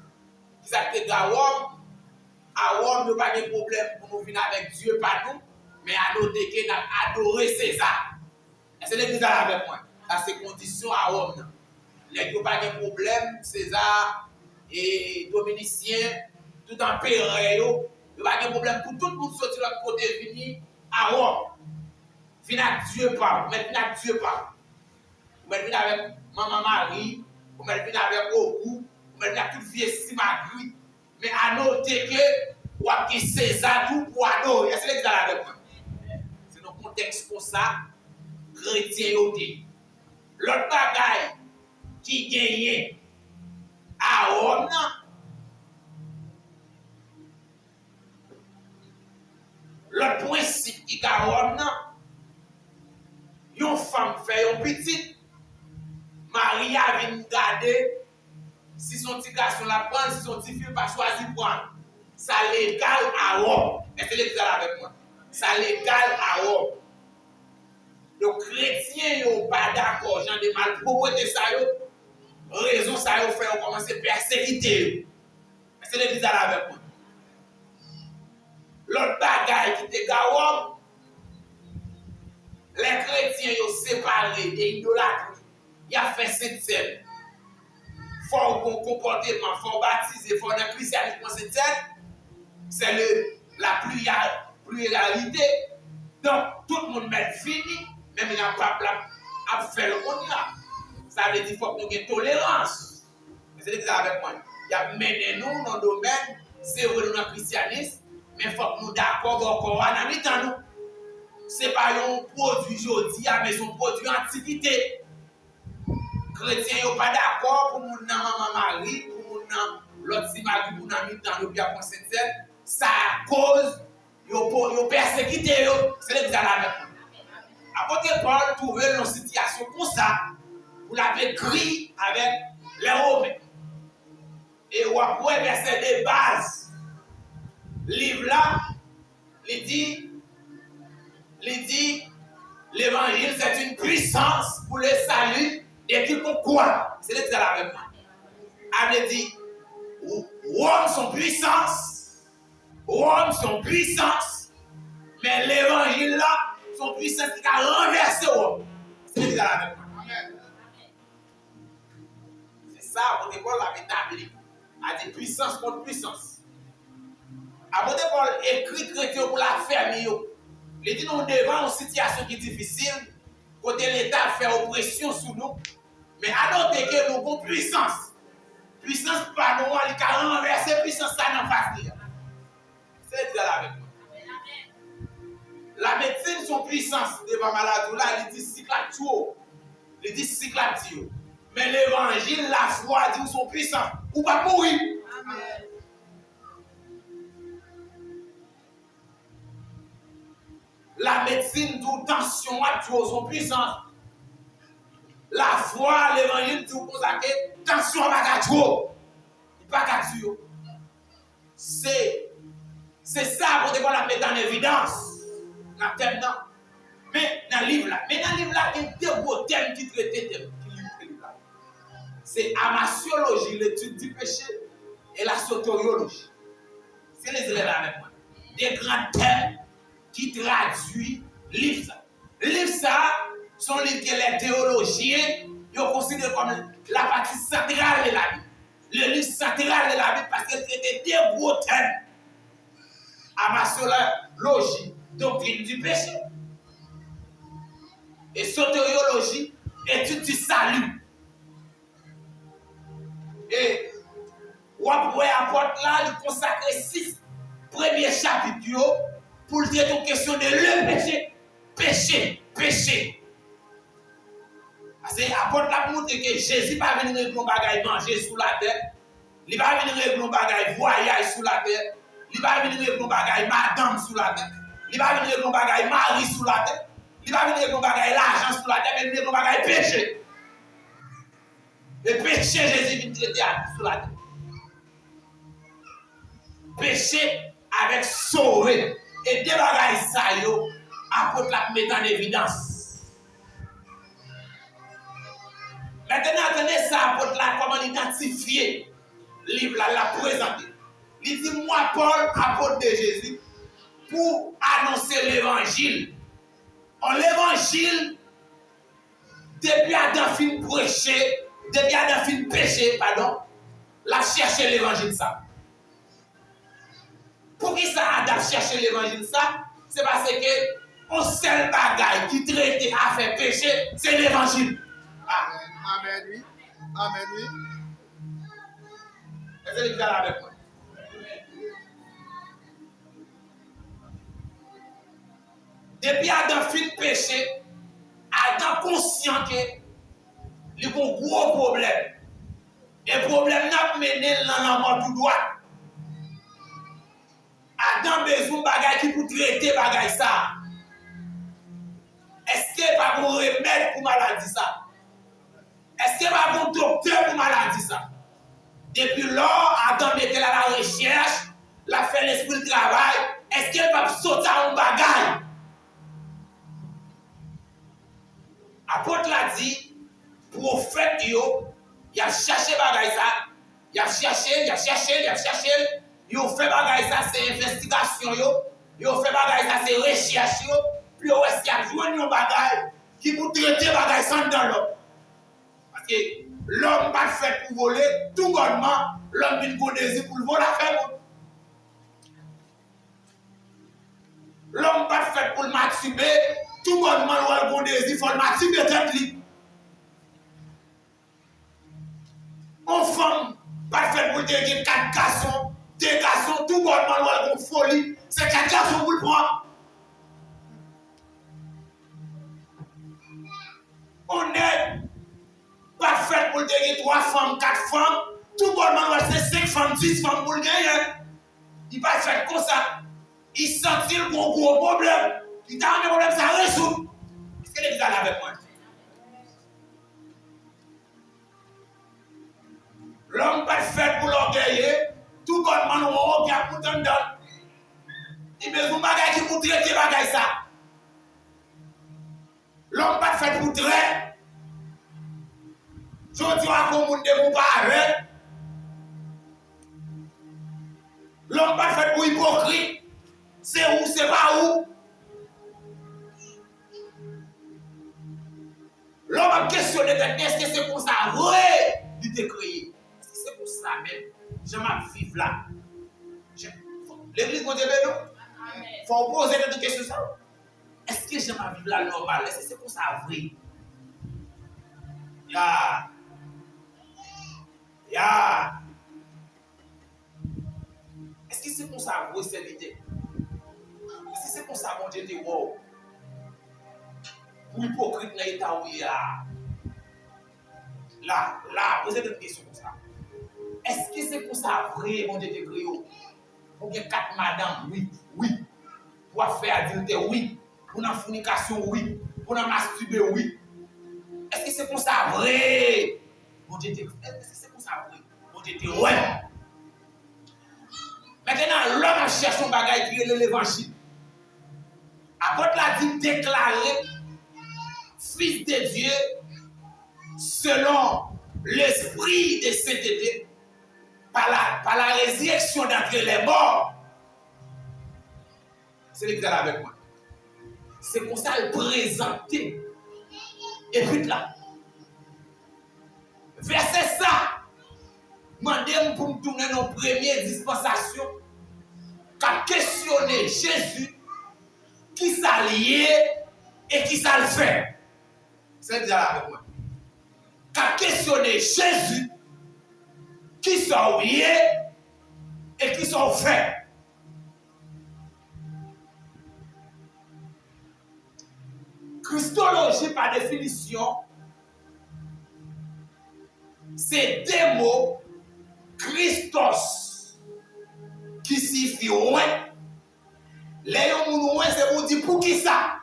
Qui s'appelle à Rome, nous n'avons pas de problème pour nous venir avec Dieu, pas nous, mais à noter que nous avons adoré César. C'est l'église avec moi. Ça, c'est condition à Rome. Les gens n'ont pas de problème, César et Dominicien, tout en péril, il n'y a pas de problème pour tout le monde sortir de l'autre côté, venir à Rome. Venir avec Dieu pas, maintenant avec Dieu pas. Vous venir avec Maman Marie, vous venir avec Ogu, vous venir avec toute vieille Simagri. Mais à noter que vous avez César tout pour adorer. C'est l'église avec moi. C'est dans le contexte comme ça, chrétien yoté. L'autre bagaille qui gagne à Rome, l'autre principe qui gagne à Rome, une femme fait un petit, Maria vient garder, si son petit garçon la prend, si son petit fille pas choisi prendre, ça légal à Rome. Est-ce que l'église avec moi? Ça légal à Rome. Les chrétiens n'ont pas d'accord, j'en ai mal proposé ça, raison ça fait on commence à persécuter. C'est l'église avec moi. L'autre bagaille qui était Rome, les chrétiens ont séparé des idolâtries. Il a fait cette scène. Il faut un comportement, il faut baptiser, il faut un christianisme cette scène. C'est la pluralité. Donc tout le monde met fini, même il n'y a pas à faire le contraire. Ça veut dire qu'il faut que nous ayons tolérance. C'est l'église avec moi. Il y a mené nous dans le domaine, c'est vrai dans le christianisme, mais il faut que nous d'accord encore en habitant nous. Ce n'est pas un produit aujourd'hui, mais c'est un produit antiquité. Les chrétiens ne sont pas d'accord pour mon Maman Marie, pour mon l'autre Simagri, pour mon dans le bien consensuel. Ça cause, ils persécuté. C'est l'église avec moi. Apôtre Paul trouvait une situation comme ça. Vous l'avez écrit avec les Romains. Et vous avez verset de base. Livre là, il dit, l'évangile c'est une puissance pour le salut et qui pourquoi? C'est l'église avec moi. Elle dit, Rome son puissance, mais l'évangile là, son puissance qui a renversé Rome. C'est l'église avec moi. Ça, on Paul l'avait établi. A dit puissance contre puissance. Apôtre Paul écrit chrétien pour la fermer. Il dit nous devant une situation qui est difficile, côté l'État fait oppression sur nous, mais à noter que nous avons puissance. Puissance par nous, il a renversé puissance ça dans face. C'est ça avec moi. La médecine, son puissance devant maladie, là, il dit cyclatio. Il dit cyclatio. Mais l'évangile, la foi, dit son puissance. Ou pas mourir. Amen. La médecine, d'où tension, son puissance. La foi, l'évangile, d'où consacré, tension, pas trop. Il pas qu'à tuer. C'est ça pour devoir la mettre en évidence. Dans le thème, non. Mais dans le livre là, il y a deux gros thèmes qui traitent le livre. C'est amasiologie, l'étude du péché, et la soteriologie. C'est les élèves avec moi. Des grands thèmes qui traduisent le livre ça. Le livre ça, sont livres que les théologiens considèrent comme la partie centrale de la Bible. Le livre central de la Bible parce qu'elle traite des gros thèmes. Amasiologie, doctrine du péché. Et soteriologie, étude du salut. Et on pourrait apporter là, il consacre 6 premiers chapitres pour traiter une question de le péché. Péché. C'est apôtre la montre que Jésus pas venir régler un bagage manger sous la terre. Il va venir régler un bagage voyage sous la terre. Il va venir régler un bagage madame sous la terre. Il va venir régler un bagage mari sous la terre. Il va venir régler un bagage l'argent sous la terre, mais il va venir régler un bagage péché. Le péché, Jésus vient traiter sous la terre. Péché avec sauver. Et des bagages ça, apôtre la mettre en évidence. Maintenant, attendez ça, apôtre là, comment l'identifier. Livre là, la présenter. Il dit, moi, Paul, apôtre de Jésus, pour annoncer l'évangile. En l'évangile, depuis Adam fin prêcher, depuis Adam fin péché, pardon, la chercher l'évangile ça. Pour qui ça Adam chercher l'évangile ça? C'est parce que on seul bagaille qui traite à faire péché, c'est l'évangile. Ah. Amen, oui. Amen, oui. Est-ce que vous êtes là avec moi? Depuis Adam fin péché, Adam conscient que il y a un gros problème. Et le problème n'a pas mené dans la mort tout droit. Adam besoin de bagaille qui pour traiter bagaille ça. Est-ce qu'il n'y a pas un remède pour maladie ça? Est-ce qu'il n'y a pas un docteur pour maladie ça? Depuis lors, Adam était là à la recherche, l'a fait l'esprit de travail. Est-ce qu'il n'y a pas sauter un bagaille? Apôtre l'a dit, prophète yo, il a cherché bagaille ça. Il a cherché, il a fait bagaille ça, c'est investigation yo. Il a fait bagaille ça, c'est recherche yo. Puis est-ce qu'il y a joué un bagaille qui pour traiter bagaille ça dans l'homme. Parce que l'homme pas fait pour voler, tout bonnement, l'homme vient pour désir pour le voler à faire. L'homme pas fait pour le masturber, tout bonnement, l'homme bon désir, il faut le masturber tête libre. On femme pas fait pour dire 4 garçons, 2 garçons, tout bonnement, l'homme bon folie, c'est 4 garçons pour le prendre. On est pas fait pour dire 3 femmes, 4 femmes, tout bonnement, c'est 5 femmes, 10 femmes pour le gagner. Il pas fait comme ça. Il sentit le gros problème. Il t'a un problème, ça résout. Est-ce que vous allez avec moi? L'homme pas fait pour l'orgueiller, tout bonnement, on a pour t'en donner. Il besoin de bagaille qui pour traiter bagaille ça. L'homme pas fait pour traiter. Je dis à mon monde de vous parler. L'homme pas fait pour hypocrite. C'est où, c'est pas où. L'homme a questionné est-ce que c'est pour ça vrai il t'a créé? Est-ce que c'est pour ça même? Je m'en vivre là. L'église mon Dieu nous? Il faut poser des questions ça. Est-ce que je m'en vivre là normal? Est-ce que c'est pour ça vrai? Est-ce que c'est pour ça vrai c'est l'idée? Est-ce que c'est pour ça mon Dieu dit wow? Pour hypocrite dans l'état où il y a. Là, posez des questions comme ça. Est-ce que c'est pour ça vrai mon Dieu dit créé? Pour qu'il y ait 4 madames, oui. Pour faire adultère, oui. Pour la fornication, oui. Pour la masturber, oui. Est-ce que c'est pour ça vrai? Mon Dieu dit, est-ce que c'est pour ça vrai? Mon Dieu dit, ouais. Maintenant, l'homme cherche un bagage qui est l'évangile. Apôtre l'a dit déclarer fils de Dieu selon l'esprit de sainteté par la résurrection d'entre les morts. C'est ce que vous avez avec moi. C'est pour ça le présenter. Et puis là, verset ça, demandez-moi pour me tourner nos premières dispensations, qu'a questionné Jésus, qui s'allie et qui ça le fait. C'est déjà là avec moi. Qu'a questionné Jésus, qui sont liés et qui sont faits. Christologie, par définition, C'est deux mots, Christos, qui signifie ouin. Les gens ouin, c'est pour dire pour qui ça?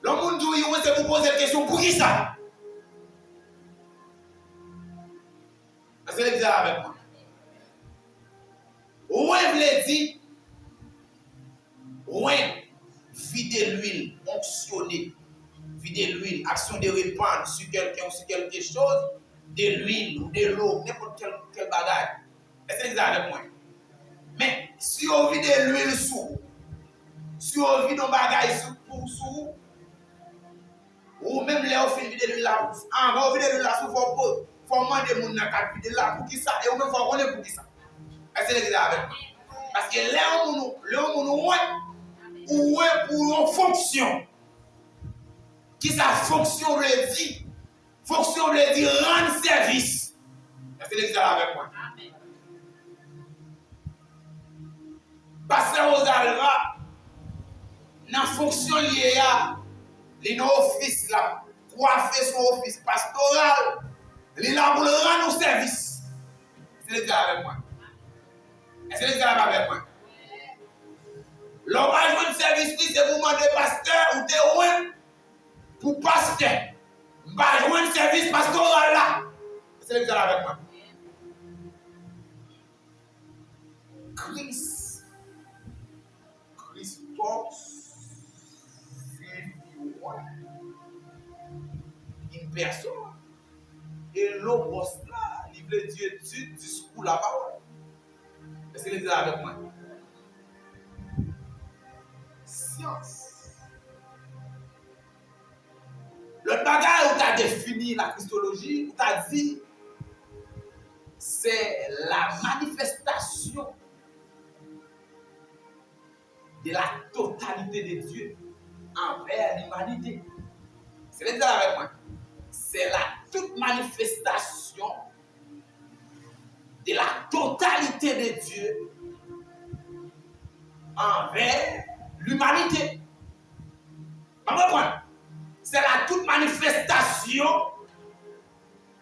Le monde dit ouin, c'est pour poser la question pour qui ça? Est-ce que vous êtes avec moi? Ouin veut dire ouin, vider l'huile, onctionner. Vider l'huile, action de répandre sur quelqu'un ou sur quelque chose, de l'huile ou de l'eau, n'importe quel bagage. Est-ce que vous êtes avec moi? Mais si on vide l'huile sous, si on vide un bagage sous, ou même les on fait vider l'huile là, on vide l'huile là sous, faut demander mon n'a vider là pour qui ça, et on même faut connaître pour qui ça. Est-ce que vous êtes avec moi? Parce que les on ouais pour une fonction. Qui sa fonction veut dire? Fonction veut dire rendre service. Est-ce que vous êtes avec moi? Pasteur Ozalva, dans la fonction liée à l'office là, coiffer son office pastoral, il est là pour le rendre au service. Est-ce que vous êtes avec moi? Est-ce que vous êtes avec moi? L'engagement de service, c'est pour demander pasteur ou de loin pour pasteur. Je vais jouer un service pastoral là. Est-ce que vous êtes avec moi? Christos, une personne. Et l'opos là, il veut dire du discours la parole. Est-ce que vous êtes avec moi? Science. Le bagage où tu as défini la christologie, où tu as dit, c'est la manifestation de la totalité de Dieu envers l'humanité. C'est ce que vous êtes avec moi? C'est la toute manifestation de la totalité de Dieu envers l'humanité. Vous comprenez? C'est la toute manifestation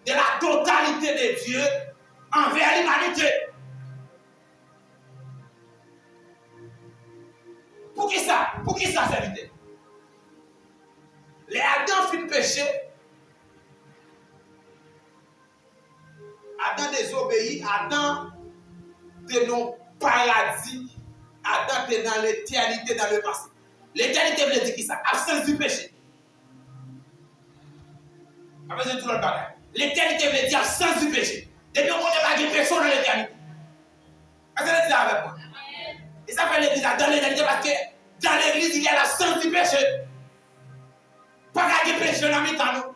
de la totalité de Dieu envers l'humanité. Pour qui ça? Pour qui ça, serviteur? Les Adam fin péché. Adam désobéit. Adam était dans le paradis. Adam était dans l'éternité, dans le passé. L'éternité veut dire qui ça? Absence du péché. Après, tout le bagage. L'éternité veut dire absence du péché. Depuis qu'on n'a pas de personne dans l'éternité. Est-ce que vous êtes avec moi? Et ça fait l'église dans l'éternité parce que dans l'église, il y a l'absence du péché. Pas de péché dans le temps.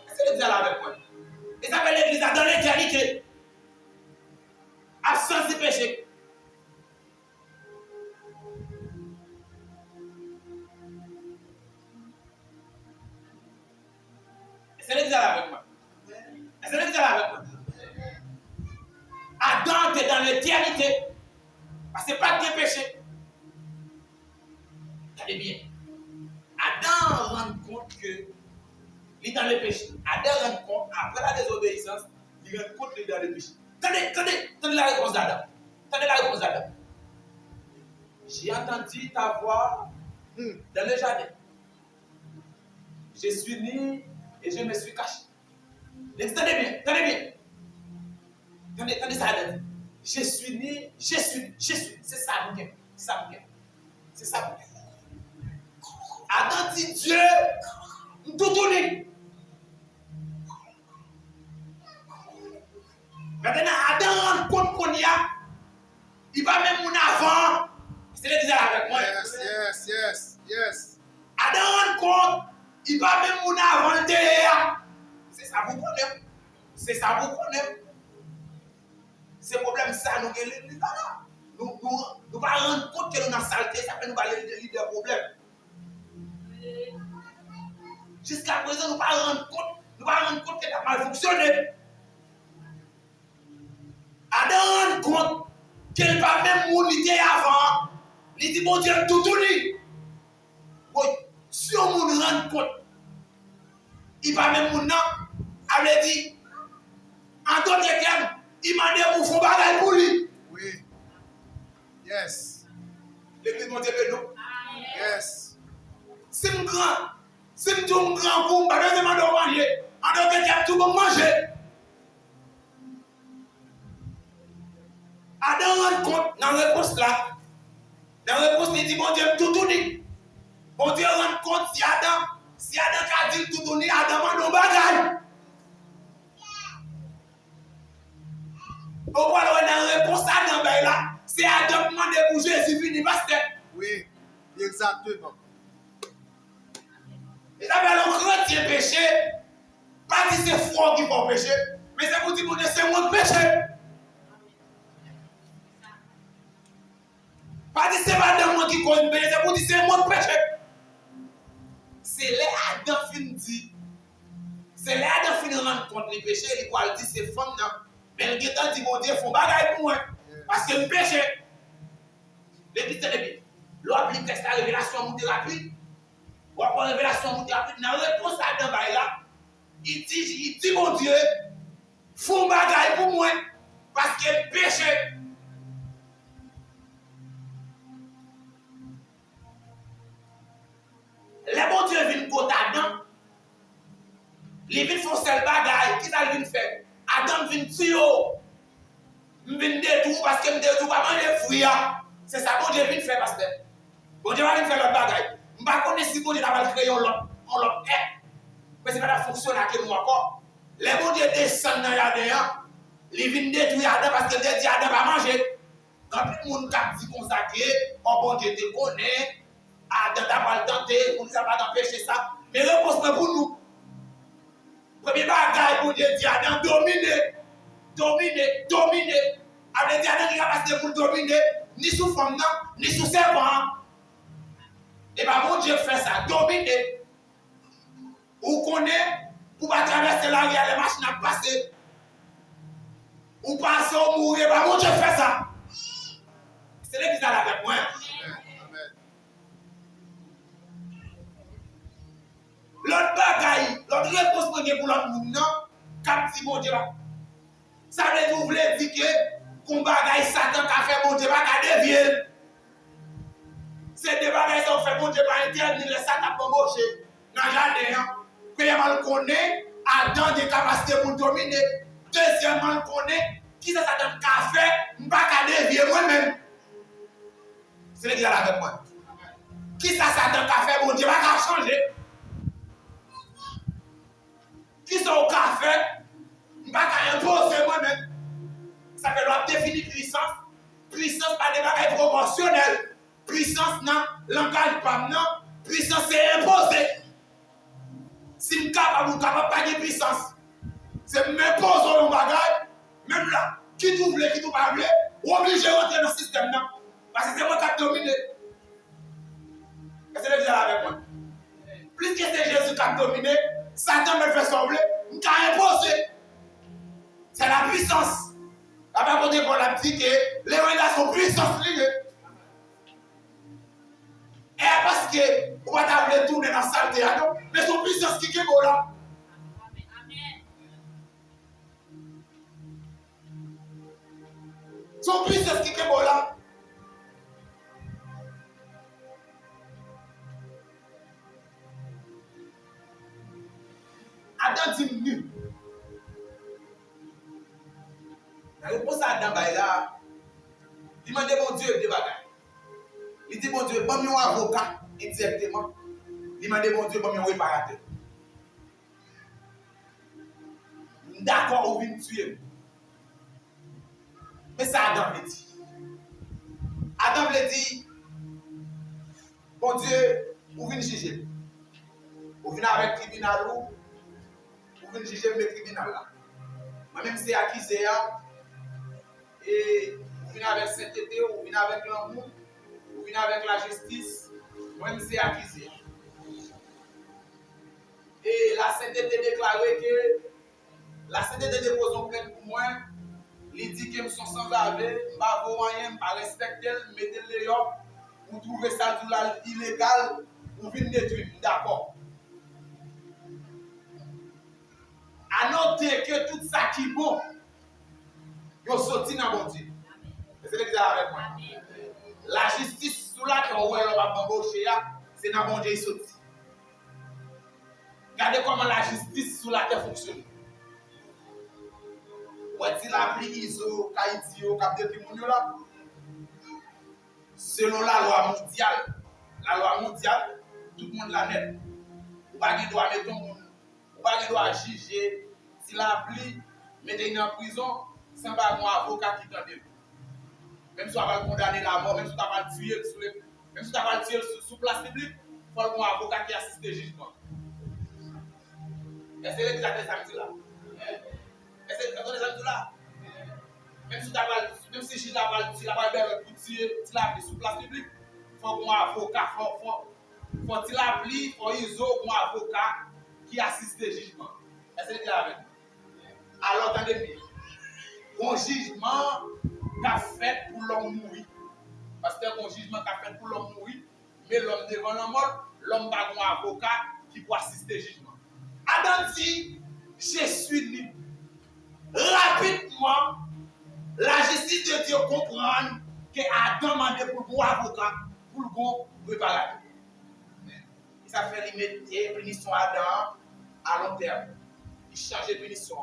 Est-ce que vous êtes avec moi? Et ça fait l'église dans l'éternité. Absence du péché. Est-ce que vous êtes avec moi? Est-ce que vous êtes avec moi? Adam est dans l'éternité. Parce que ce n'est pas de péché. Regardez bien. Adam rend compte que il est dans le péché. Adam rend compte, après la désobéissance, il rend compte qu'il est dans le péché. Tenez la réponse d'Adam. Tenez la réponse d'Adam. J'ai entendu ta voix dans le jardin. Je suis né et je me suis caché. Tenez bien, tenez bien. Tenez ça, Adam. Je suis né, je suis. C'est ça, vous C'est ça, vous C'est ça, vous Adam dit Dieu, nous tournons. Maintenant, Adam rend compte qu'on y a, il va même mon avant. C'est le déjà avec moi. Yes. Adam rend compte, il va même mon avant le derrière. C'est ça, vous connaissez. C'est ça, vous connaissez. C'est le problème, ça, nous avons là. Nous va rendre compte que nous avons saleté, ça fait nous aller de problème. Jusqu'à présent, nous ne pouvons pas rendre compte que ça a mal fonctionné. Adam rend compte qu'elle va même mourir avant. Il dit, bon Dieu, tout tourne. Si on nous rend compte il va même mon nom, elle dit, en tant que thème, il m'a dit pour faire bagage pour lui. Oui. Yes. L'église mon Dieu, nous. Yes. C'est un grand. C'est un grand coup, pas de demander à manger. En tant que thème, tout le monde manger. Adam rend compte dans la réponse là. Dans la réponse, il dit, bon Dieu, tout tourne. Bon Dieu rend compte si Adam a dit tout tourne, Adam a nos bagages. Au point où dans la réponse à Adam, là, c'est Adam qui demande pour Jésus venir pasteur. Oui. Exactement. Il s'appelle un chrétien péché. Pas dit c'est fort qui faut pécher, mais c'est pour dire que c'est mon péché. Pas dit c'est pas Adam qui cause péché, c'est pour dire c'est mon péché. C'est les Adam fin dit. C'est les Adam fin rendre compte les péchés, il va dire c'est femme non. Mais le gars dit mon Dieu, faut bagaille pour moi. Parce que le péché. L'église c'est l'église. L'on applique la révélation monter rapide. Ou après révélation monter rapide. Dans la réponse à Adam là, il dit mon Dieu, faut bagaille pour moi. Parce que le péché. Les bons dieux viennent côté Adam. Les viennent font seul bagaille. Qui ça vient faire? Adam vient tuer. Il vient détruire parce que il détruire pas manger fruits. C'est ça bon Dieu vient faire parce que bon Dieu va venir faire l'autre bagaille. Je ne connais pas si bon Dieu va créer l'autre. Mais c'est pas la fonction là que nous encore. Les bons dieux descendent dans le jardin. Ils viennent détruire Adam parce que dit Adam va manger. Quand tout le monde dit comme ça que oh bon Dieu te connaît. Adam n'a pas le tenté, on ne nous a pas empêché ça. Mais réponse pour nous. Premier bagaille pour Dieu dit Adam dominer. Avec dit Adam qui a passé pour dominer, ni sous femme, ni sous serpent. Et bien mon Dieu fait ça, dominer. Ou connaît, pour pas traverser la rue, les machines à passer. Ou passer ou mourir, ben mon Dieu fait ça. C'est l'église avec moi. L'autre bagaille, l'autre réponse pour l'autre monde, non, comme si mon Dieu là. Ça veut dire, vous voulez dire que, qu'on bagaille Satan qui a fait mon Dieu, pas qu'à dévier. C'est des bagailles qui ont fait mon Dieu, pas interdire les Satan pour manger. Dans le jardin, premièrement, on connaît, Adam des capacités pour dominer. Deuxièmement, on connaît, qui c'est Satan qui a fait, pas qu'à dévier moi-même. C'est l'église là avec moi. Qui c'est Satan qui a fait, mon Dieu, pas qu'à changer. Qui sont au café, je ne vais pas imposer moi-même. Ça fait leur définir puissance. Puissance par des bagages proportionnels. Puissance, non, langage pas, non. Puissance, c'est imposé. Si je suis capable pas de puissance, c'est m'imposer mon bagage. Même là, qui tout voulait, qui tout pas voulait, obligé de rentrer dans le système, non. Parce que c'est moi qui ai dominé. Et c'est le déjà avec moi. Plus que c'est Jésus qui a dominé, Satan me fait sembler, il a imposé. C'est la puissance. La Bible dit pour la dit que les gens sont puissance liée. Et parce que vous ne pouvez pas tourner dans la salle théâtre, mais son puissance qui est bon là. Son puissance qui est bon là. Adam diminue. La réponse à Adam là, il m'a dit mon Dieu des bagages. Il dit mon Dieu, bon, un avocat indirectement. Il m'a dit mon Dieu, bon, un réparateur. D'accord, on vient tuer. Mais ça Adam l'a dit. Adam l'a dit, bon Dieu, on vient juger. On vient avec le tribunal ou on vient juger le tribunal là. Moi-même c'est accusé. Et vous venez avec sainteté, vous venez avec l'amour, vous venez avec la justice, moi-même c'est accusé. Et la sainteté déclaré que la sainteté dépose en plainte pour moi, il dit que je suis sans laver, je ne vais pas rien, je ne vais pas respecter, je vais mettre le yop, vous trouvez ça illégal, vous venez détruire, d'accord. demandé que tout ça qui est bon, yo sorti dans bon Dieu. C'est ce que avec moi. La justice sous la terre, on va embaucher, c'est dans bon Dieu sorti. Regardez comment la justice sous la terre fonctionne. Si la pluie ISO, Haïti, là, selon la loi mondiale, tout le monde la net. Ou pas qu'il doit mettre ou pas qu'il doit juger si la pluie mettez en prison sans pas un avocat qui t'en dit. Même si on va le condamner à la mort, même si on va le tuer, même si on va le tuer sous place publique, il faut un avocat qui assiste au jugement. Est-ce que c'est exactement ça que je là? Est-ce que c'est exactement ça là? Même si je n'ai pas pour tirer la sous place publique, il faut un avocat, il faut qu'il applique, il faut un avocat qui assiste au jugement. Est-ce que c'est avec nous? Alors, attendez bien. Un jugement qu'a fait pour l'homme mourir. Parce que un jugement qu'a fait pour l'homme mourir, mais l'homme devant la mort, l'homme n'a pas un avocat qui peut assister au jugement. Adam dit, je suis libre. Rapidement, la justice de Dieu comprend que Adam a demandé pour un avocat pour le bon préparer. Ça fait limiter la punition Adam à long terme. Il change de punition.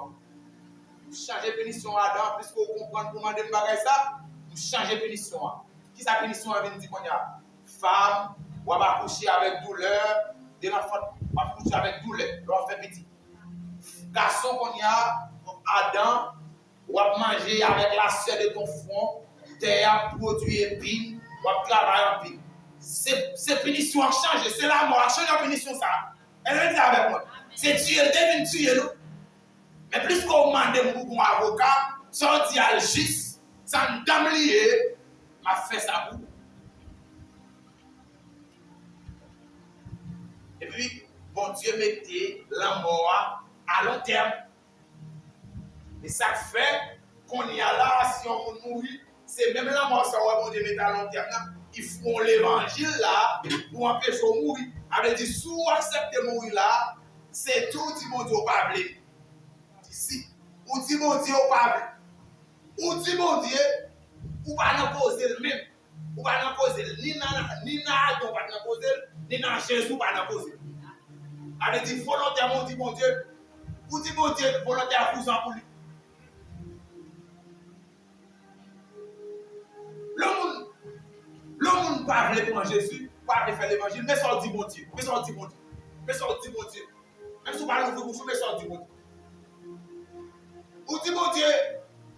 Il change de punition Adam, puisque vous comprenez comment demander ça, il change de punition. Qui sa punition vient dire qu'on y a femme, ou va coucher avec douleur, des enfants, va coucher avec douleur, l'on fait petit. Garçon qu'on y a, Adam, ou va manger avec la sœur de ton front, terre, produit épine, ou va travailler en pile. C'est punition à changer, c'est la mort, à changer la punition ça. Elle est avec moi. C'est tuer, devine tuer nous. Mais plus qu'on demande pour un avocat, sorti à le justice, ça me dame lié, m'a fait ça pour. Et puis, bon Dieu mettait la mort à long terme. Et ça fait qu'on y a là, si on mourit, c'est même la mort, ça va bon Dieu mettre à long terme. Ils font l'évangile là pour empêcher de mourir. Avec dit, si vous acceptez de mourir là, c'est tout dit mon Dieu au pas ici. Ou dit mon Dieu au pas ou dit mon Dieu, ou pas n'en poser le même. Ou pas n'en poser ni dans Adam, pas n'en poser, ni dans Jésus, pas n'en poser. Avec dit volontairement, dit mon Dieu, ou dit mon Dieu, volontaire pour lui. Le monde pas veut prendre Jésus, pas veut faire l'évangile, mais ça dit mon Dieu, mais ça dit mon Dieu, mais ça dit mon Dieu. Même si vous parlez de vous, mais ça dit mon Dieu. Ou dit mon Dieu,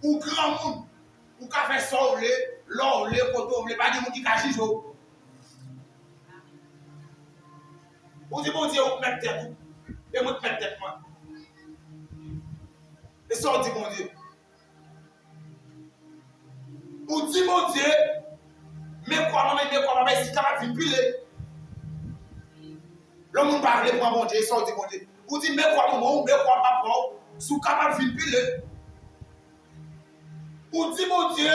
ou grand monde, ou qu'a fait ça, l'or, le coton, pas de monde qui a jugé. Ou dit mon Dieu, ou mettre tête, et moi mettre tête moi. Et ça dit mon Dieu. Ou dit mon Dieu, mais quoi, si tu as vu piler. Le monde parle pour mon Dieu, ça dit mon Dieu. Ou dit, mais quoi, maman, mais quoi, papa, si tu as vu piler. Ou dit mon Dieu,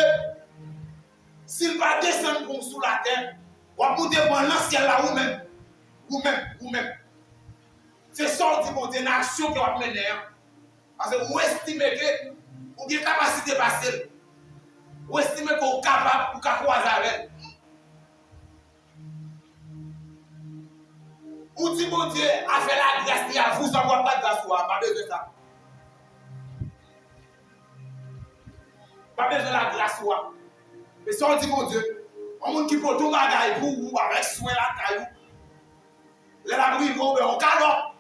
s'il va descendre sous la terre, ou va monter dans l'ancien là ou même. C'est ça, dit mon Dieu, une action qui va mener. Parce que vous estimez que vous avez capacité de passer. Vous estimez que vous êtes capable de croiser avec. Ou dit mon Dieu, a fait la grâce, il a vous envoie pas de grâce, pas besoin de ça. Pas besoin de la grâce. Mais ça, on dit mon Dieu, un monde qui peut tout bagaille pour vous, avec soin la caillou. Les labris vont au calor.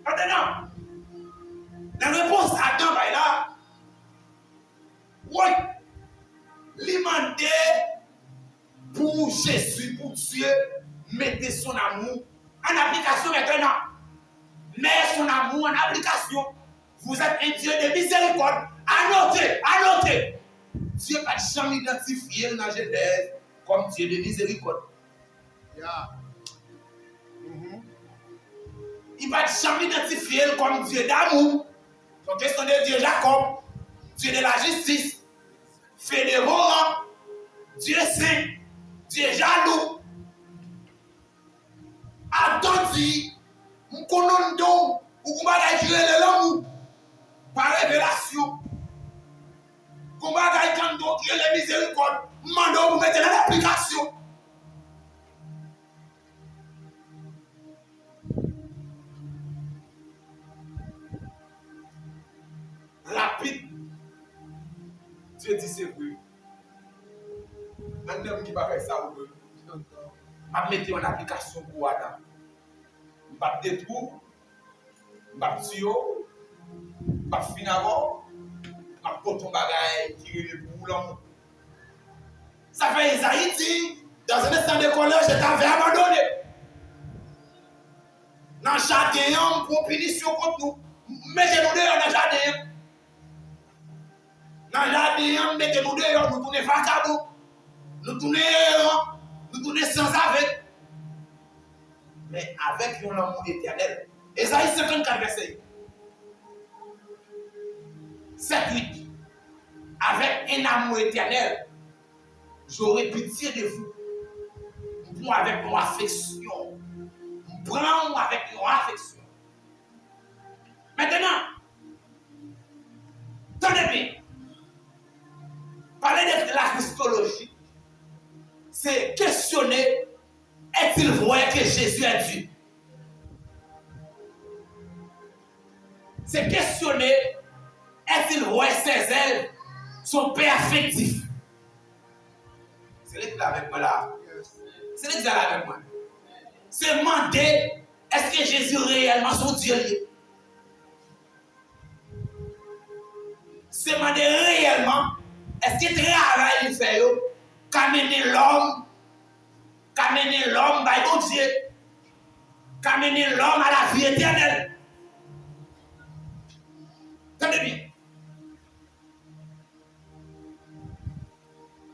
Maintenant, la réponse à Adam, là, oui, l'imandé pour Jésus, pour Dieu, mettez son amour en application maintenant. Mettez son amour en application. Vous êtes un Dieu de miséricorde. Annotez. Dieu n'a jamais identifié dans Genèse comme Dieu de miséricorde. Yeah. Il va jamais identifié comme Dieu d'amour. Donc, question de Dieu Jacob, Dieu de la justice, fédérant, Dieu saint, Dieu jaloux. Adam dit, On connaît donc, ou qu'on va créer l'amour par révélation. Qu'on va créer les miséricordes. Mandons pour mettre dans l'application. Rapide. Dieu dit c'est vrai. Un homme qui va faire ça, ou je vais mettre en application pour Adam. Je vais détruire, je vais tuer, je vais finir avant, je vais porter un bagage qui est le boulot. Ça fait Isaïe dit, dans un instant de colère, je t'avais abandonné. Dans le jardin, pour punition contre nous. Mettez-nous dehors dans le jardin. Dans le jardin, mettez-nous dehors, nous tournons vagabonds. Nous tournons sans avec. Mais avec un amour éternel. Esaïe 54, verset 7-8. Avec un amour éternel, j'aurai pitié de vous. Moi avec mon affection. Prends-moi avec mon affection. Maintenant, tenez bien. Parler de la christologie, c'est questionner, est-il vrai que Jésus est Dieu? C'est questionner, est-il vrai que ses ailes sont perfectifs? C'est lui qui est avec moi là. C'est lui qui est avec moi. C'est demander, est-ce que Jésus réellement son Dieu? C'est demander réellement, est-ce que travail il fait qu'amener l'homme par bon Dieu, qu'amener l'homme à la vie éternelle. Tenez bien.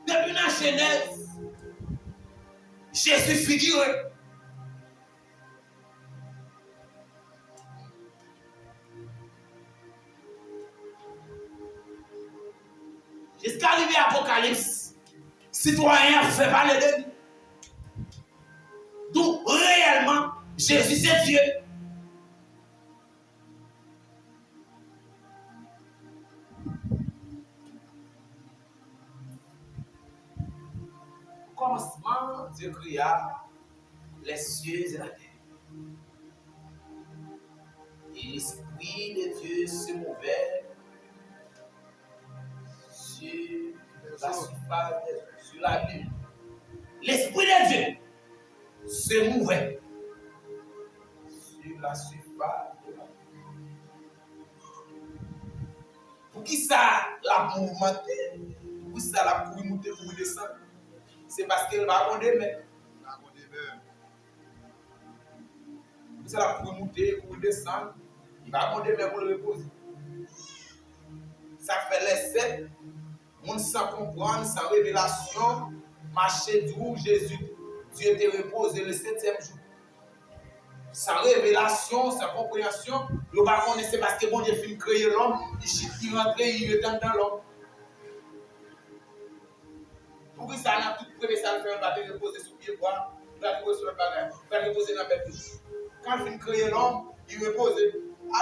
Depuis la Genèse, Jésus figure. Jusqu'à arriver à l'Apocalypse, citoyen fait parler de lui. Donc, réellement, Jésus c'est Dieu. Au commencement, Dieu créa les cieux et la terre. Et l'Esprit de Dieu se mouvait sur la surface des eaux, sur la lune. L'Esprit de Dieu se mouvait sur la surface de la lune. Pour qui ça l'a mouvementé? Pour qui ça l'a monté pour descendre? C'est parce qu'elle va abonder même. Pour ça l'a monter pour descendre. Il va abonder même pour le reposer. Ça fait les 7. Monde sans comprendre, sans révélation, marcher d'où Jésus, Dieu te repose le 7e jour. Sans révélation, sans compréhension, le pas connaître c'est parce que bon Dieu finit créer l'homme, il rentre, il est dans l'homme. Pour que ça n'a tout prévu, ça le fait, il va te reposer sur pied droit, il va te reposer sur le bagage, il va te reposer dans la bête. Quand il finit créer l'homme, il repose.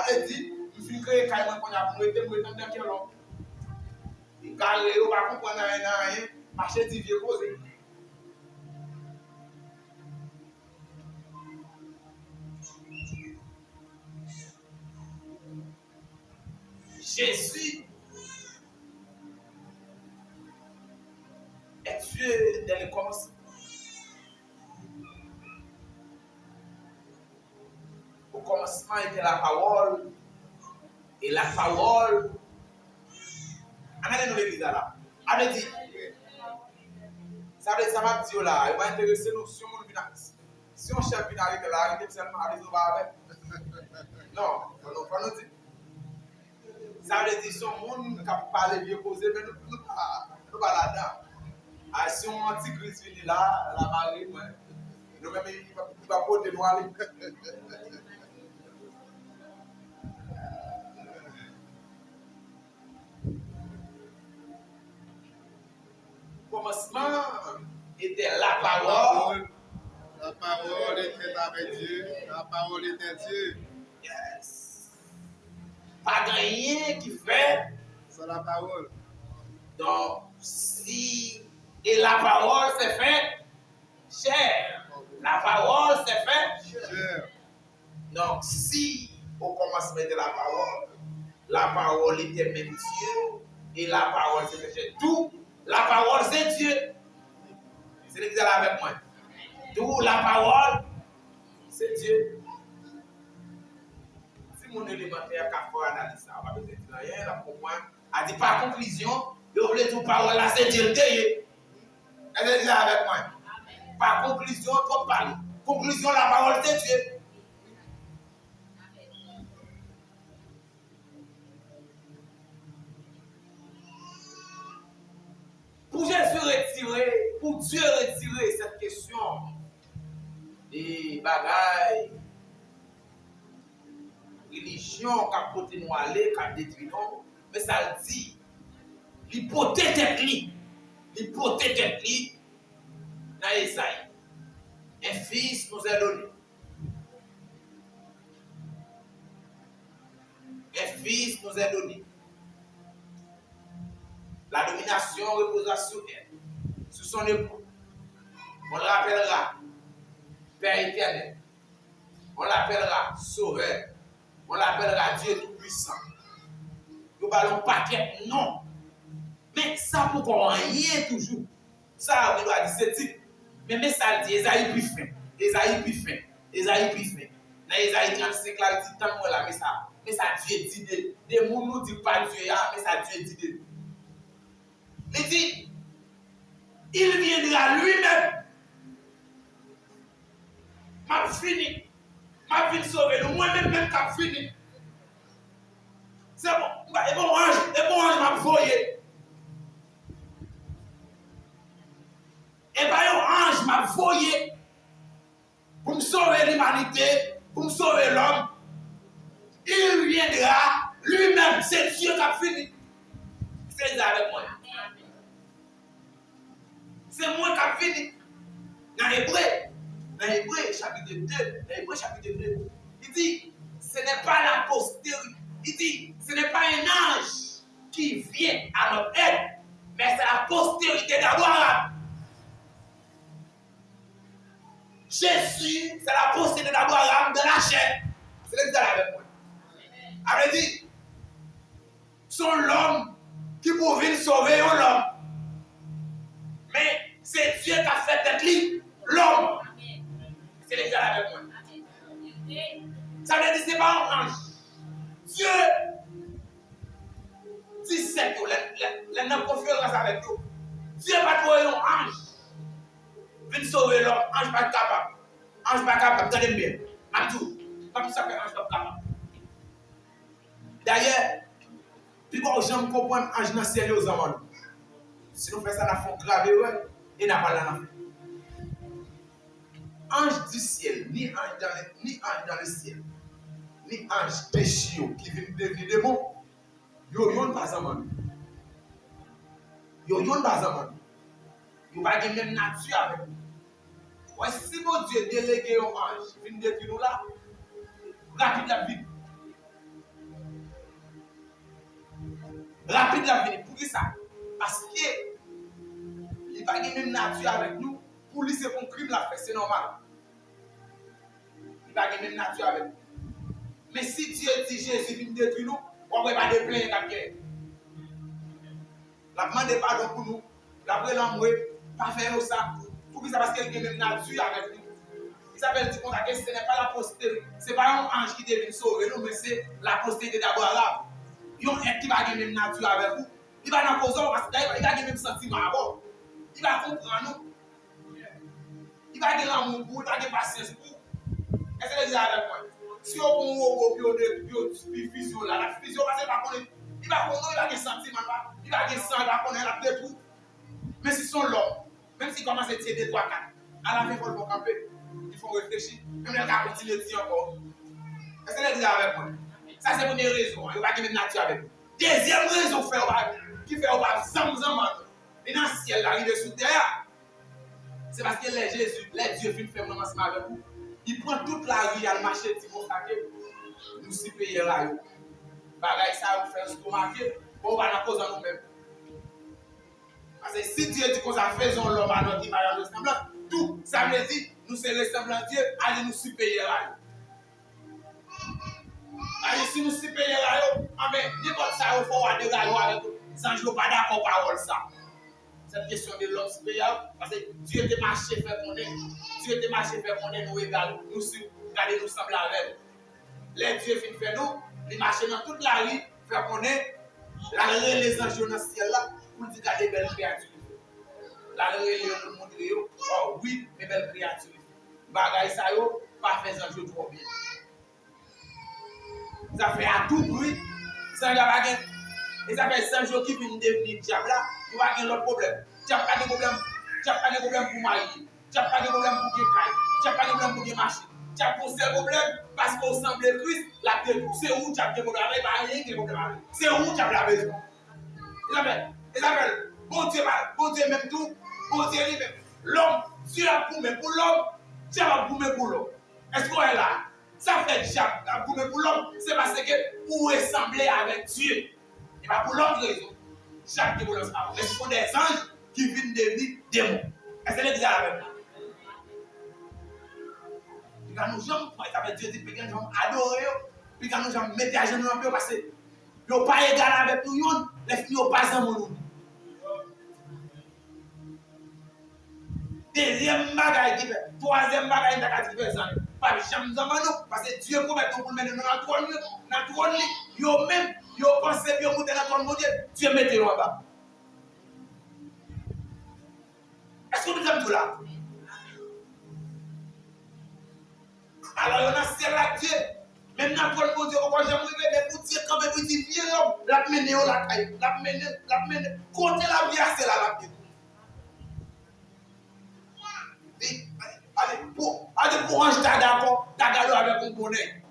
Avec dit, il finit créer carrément qu'on a pour nous dans quel homme. Car les gens ne comprennent rien, marcher du vieux posé. Jésus est Dieu dès le commencement. Au commencement était la parole, et la parole. Allez-nous l'église là. Allez dit. Ça va dire là, il va intéresser nous si on vient. Si on cherche une arrêter là, arrêter seulement à résoudre avec. Non, on va nous dire. Ça veut dire si on monde qui parle bien posé, mais nous pas là-dedans. Si on antichrist vient là, la marée, nous même il va porter nous aller. Commencement était la parole. parole était avec Dieu. La parole était Dieu. Yes. Pas rien qui fait. C'est la parole. Donc, si et la parole s'est faite chair, la parole s'est faite Cher. donc si au commencement de la parole était même Dieu et la parole s'est faite tout, la parole c'est Dieu. C'est l'église là avec moi. Tout la parole c'est Dieu. Si mon élémentaire a fait analyse ça, on va peut-être dire rien, la comprendre. A dit par conclusion, vous voulez tout parole là, c'est Dieu. Elle est là avec moi. Par conclusion, on peut parler. Conclusion, la parole c'est Dieu. Pour Jésus retirer, pour Dieu retirer cette question des bagailles, religion, qu'a côté nous aller, qu'a détruit nous, mais ça le dit, l'hypothèse est li, dans Esaïe. Un fils nous est donné. Un fils nous est donné. La domination reposera sur elle, sur son époux. On l'appellera Père éternel. On l'appellera Sauveur. On l'appellera Dieu Tout-Puissant. Nous parlons paquet, non. Mais ça pour qu'on rien toujours. Ça, on doit dire c'est type. Mais ça dit, Esaïe plus fin. Dans Esaïe 35, là, il dit tant que là, mais ça Dieu dit des mots nous dit pas Dieu, mais ça Dieu dit de. Il dit, il viendra lui-même. M'a fini. M'a fini sauver nous. Moi-même qu'a fini. C'est bon. Et bon ange m'a voyé. Et bien, un ange m'a voyé pour me sauver l'humanité, pour me sauver l'homme. Il viendra lui-même. C'est Dieu qui a fini. C'est ça avec moi. C'est moi qui a fini. Dans Hébreu, chapitre 2, il dit, ce n'est pas la postérité. Il dit, ce n'est pas un ange qui vient à notre aide, mais c'est la postérité d'Abraham. Jésus, c'est la postérité d'Abraham de la chair. C'est ce que avec moi. Avait dit, sont l'homme qui peut venir sauver l'homme. Mais c'est Dieu qui a fait d'être lui, l'homme. C'est les gars avec moi. Ça veut dire que ce n'est pas un ange. Dieu, 17, les noms conférence avec nous. Dieu va trouver un ange. Venir sauver l'homme. Ange pas capable. Ange pas capable. Tenez bien. Matou. Pas tout ça fait ange pas capable. D'ailleurs, puis bon, j'aime comprendre ange dans le ciel aux hommes. Si nous faisons ça, la font graver, et n'a pas la fait. Ange du ciel, ni ange dans le ciel, ni ange péché qui vient devenir démon, yo yon pas zaman. Yo pas de même nature avec nous. Ouais, si mon Dieu délégué un ange, vient détruire nous là, rapide la vie. Rapide la vie. Pour qui ça? Parce que il pas de même nature avec nous. Pour lui, c'est un crime la fait, c'est normal. Il pas de même nature avec nous. Mais si Dieu dit Jésus vient détruire nous, on ne va pas de plaindre comme ça. La demande pardon pour nous. La vraie l'amour, pas faire ça. Pour qui ça? Parce qu'il y a une même nature avec nous. Il s'appelle dit que ce n'est pas la postérité. Ce n'est pas un ange qui devient sauver nous, mais c'est la postérité d'Abraham. Il y a un être qui va avoir la même nature avec vous. Il va dans cause parce qu'il a le même sentiment avant. Il va comprendre nous. Il va avoir l'amour pour, il va avoir patience pour. Est-ce que vous êtes avec moi? Si on prend une fusion, la fusion, parce qu'il va connaître. Il va connaître, il va avoir des sentiments, il va avoir des sangs, il va connaître la tête. Mais si son l'homme, même s'il commence à tirer 2, 3, 4, à la fin, il faut camper. Il faut réfléchir. Même il va continuer de tirer encore. Est-ce que vous êtes avec moi? Ça, c'est une raison. Il va avoir une nature avec vous. Deuxième raison qui fait qu'on va s'en et dans le ciel, arriver sous terre, C'est parce que les Jésus, les dieux finissent faire ensemble avec vous. Il prend toute la rue, il marche, il vont saquer. Nous si payer là. Bagaille ça, vous faites stomaquer. Bon, on va la cause en nous-mêmes. Parce que si Dieu dit qu'on a fait l'homme à notre image de ressemblance, tout ça veut dire, nous c'est ressemblant à Dieu, allez nous si payer là. Allez, si nous si payer là, mais n'importe ça, il faut avoir des gars avec nous. Sans je ne pas d'accord avec parole ça. Cette question de l'homme supérieur, parce que Dieu te marché fait qu'on est. Dieu te marché fait qu'on est nous égal. Nous regardez nous semblent avec. Les dieux finissent faire nous, les marchés dans toute la rue, fait qu'on est. Les anges dans le ciel là, pour dire garder belles créatures. La relève pour montrer, oh oui, mes belles créatures. Bagaille ça yo, pas faire ange trop bien. Ça fait à tout bruit, ça n'a pas gain. Et ça fait 5 jours qui viennent devenir diable là, tu vas gagner l'autre problème. Tu n'as pas de problème, tu n'as pas de problème pour marier, tu n'as pas de problème pour gagner, tu n'as pas de problème pour gagner machine. Tu as posé un problème parce qu'on semble Christ, la tête, c'est où tu as des problèmes avec, pas rien qui est problème avec. C'est où tu as la besoin. Isabelle, bon Dieu même tout, bon Dieu lui-même. L'homme, Dieu a boumé pour l'homme, Dieu a boumé pour l'homme. Est-ce qu'on est là? Ça fait diable, a boumé pour l'homme, c'est parce que pour ressembler avec Dieu. Et pas pour l'autre raison. Chaque démon lance mais ce sont des anges qui viennent devenir démons. Est-ce que c'est avec moi? Puis quand nous sommes, ça veut dire que nous sommes adorés, puis quand nous sommes mettre à genoux dans le pays, parce que nous pas égal avec nous, les filles n'ont pas en nous. Deuxième bagaille qui fait, troisième bagaille qui fait ça. Pas jamais dans nous, parce que Dieu promet qu'on peut mettre dans la trône, yo même, yo pensez que vous êtes dans la trône, Dieu mettez-le en bas. Est-ce que nous sommes tous là? Alors, on a ciel à Dieu. Même dans le trône, mon Dieu, on va jamais arriver, mais pour dire quand même, vous dites, viens l'homme, la mener au la caille, la mener, côté la vie, c'est là, la vie. Allez, pour ranger ta d'accord, ta galo avec un bonnet.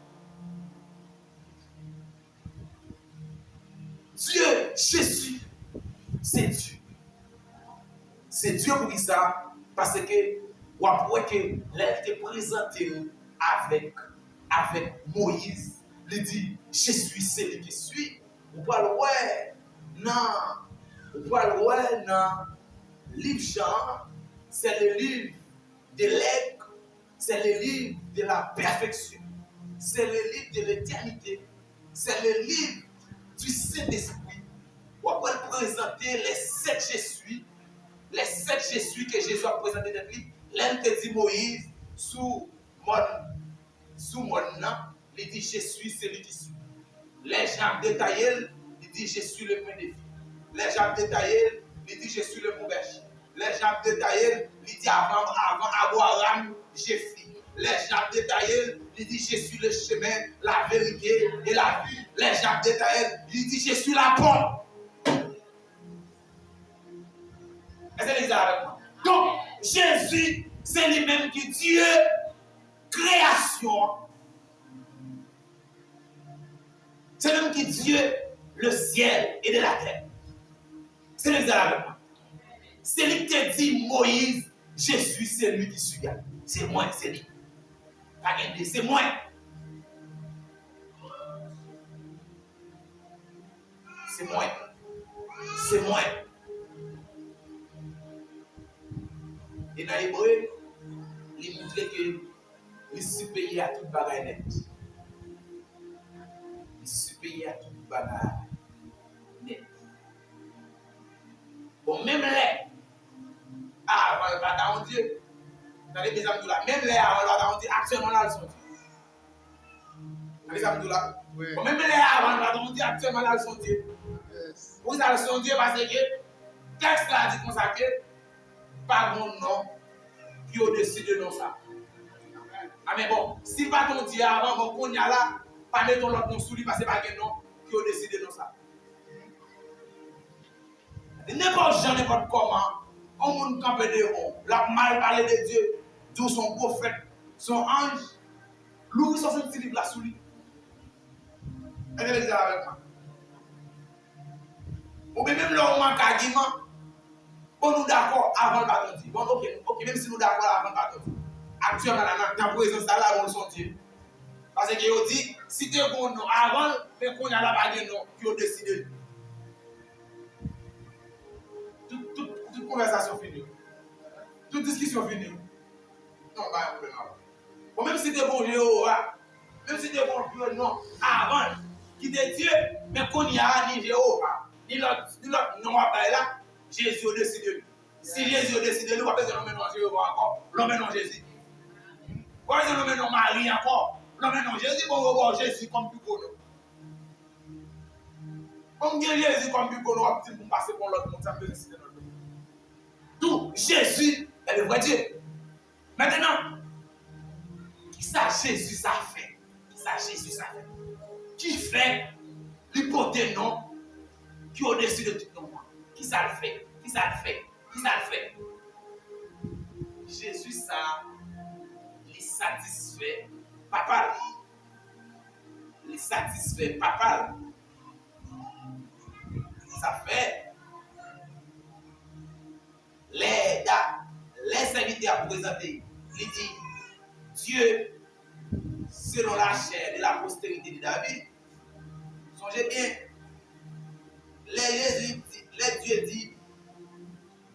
Dieu, Jésus, c'est Dieu. C'est Dieu pour qui ça? Parce que, on voit que l'être présenté avec Moïse, il dit, je suis celui qui suis. On peut le voir dans le livre Jean, c'est le livre de l'aigle, c'est le livre de la perfection, c'est le livre de l'éternité, c'est le livre du Saint-Esprit. On peut présenter les 7 je suis, que Jésus a présenté dans le livre. L'un te dit Moïse, sous mon nom, il dit je suis celui qui suis. Les gens détaillés, il dit je suis le pain de vie. Les gens détaillés, il dit je suis le bon berger. Les gens détaillés, il dit avant Abraham, j'ai fait. Les gens détaillés, il dit je suis le chemin, la vérité et la vie. Les gens détaillés, il dit je suis la porte. Est-ce que vous êtes avec moi? Donc, Jésus, c'est lui-même qui Dieu, création. C'est lui-même qui Dieu, le ciel et de la terre. C'est lui qui est avec moi. C'est lui qui te dit, Moïse, je suis celui qui suis. C'est moi, c'est lui. C'est moi. C'est moi. C'est moi. Et dans l'hébreu, il montre que il supérieur à toute bagaille net. Il supérieur à toute bagaille net. Bon, même les, avant le bataille en Dieu, dans les amis là, même les avant le bataille en Dieu, actuellement là, ils sont Dieu. Dans les amis là, bon, même les avant le bataille en Dieu, actuellement là, ils sont Dieu. Vous allez son Dieu parce que le texte là dit consacré, pas mon nom qui a décidé de non ça. Ah mais bon, si pas ton Dieu avant, bon, qu'on y a là, pas mettre ton l'autre nom sous lui parce que pas un nom qui a décidé de non ça. N'importe gens, n'importe comment, on monde camper de rond, la mal parler de Dieu, d'où son prophète, son ange, l'ouvre son petit livre là sous lui. Elle est avec moi. Ou même là, on manque argument. Bon, nous d'accord avant le bâton. Bon, ok, même si nous d'accord avant le bâton. Actuellement, dans la présence, là, on le sentit. Parce que vous dit, si tu es bon non avant, mais qu'on a la bague non, qui ont décidé. Toute conversation finie. Toute discussion finie. Non, pas un problème. Bon, même si tu es bon, même si tu es bon, non, avant, qui te Dieu, mais qu'on y a ni Jéhovah, ni l'autre, non, là, Jésus a décidé. Si Jésus a décidé, nous ne pouvons pas nommer non Jéhovah encore, nommer non Jésus. Nous ne pouvons pas nommer non Marie encore, nommer non Jésus, bon, on va voir Jésus comme plus beau. Comme Jésus comme plus beau, on va dire pour passer pour l'autre monde, ça peut décider notre vie. Tout, Jésus est le vrai Dieu. Maintenant, qui ça Jésus ça fait? Qui ça Jésus ça fait? Qui fait l'hypothèse non? Qui est au-dessus de tout le monde? Qui ça le fait? Qui ça le fait? Qui ça le fait? Jésus ça, il satisfait papa. Il satisfait papa. Ça fait les serviteurs présentés. Il dit Dieu, selon la chair et la postérité de David. Songez bien, les Dieu dit,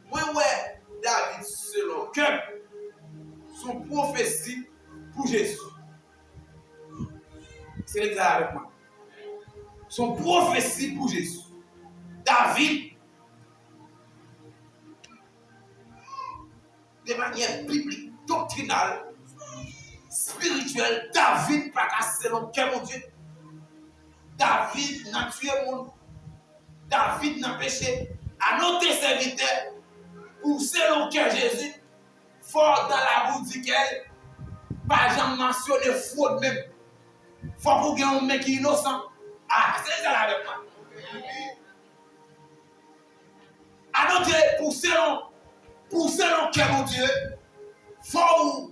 moi ouais, David selon que son prophétie pour Jésus. C'est l'examen avec moi. Son prophétie pour Jésus. David, de manière biblique, doctrinale, spirituelle, David pas selon que mon Dieu. David n'a tué mon. David n'a péché. À notre serviteur, pour selon que Jésus, fort dans la boutique, pas jamais mentionné fraude même. Faut pour qu'il y ait un mec innocent. Ah, c'est ça avec moi. À notre, pour selon que mon Dieu, faut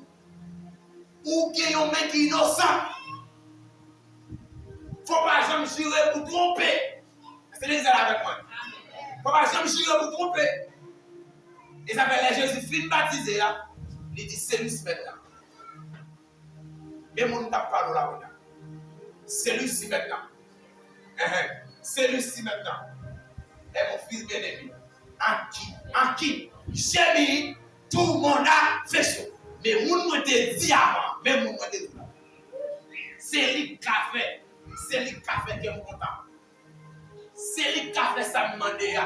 ou qu'il y ait un mec innocent. Faut pas jamais jurer pour tromper. C'est ça avec moi. Faut pas jamais jurer pour tromper. Et ça fait les Jésus fin baptisé là. Il dit c'est lui maintenant. Mais mon t'a parlé là-bas. C'est lui maintenant. C'est lui maintenant. Et mon fils bien-aimé. En qui j'ai mis tout mon affection. Mais mon moi te dit avant. Mais mon moi te dit. C'est lui qui a fait. C'est lui qui a fait que je suis content. C'est lui qui a fait sa mandéa.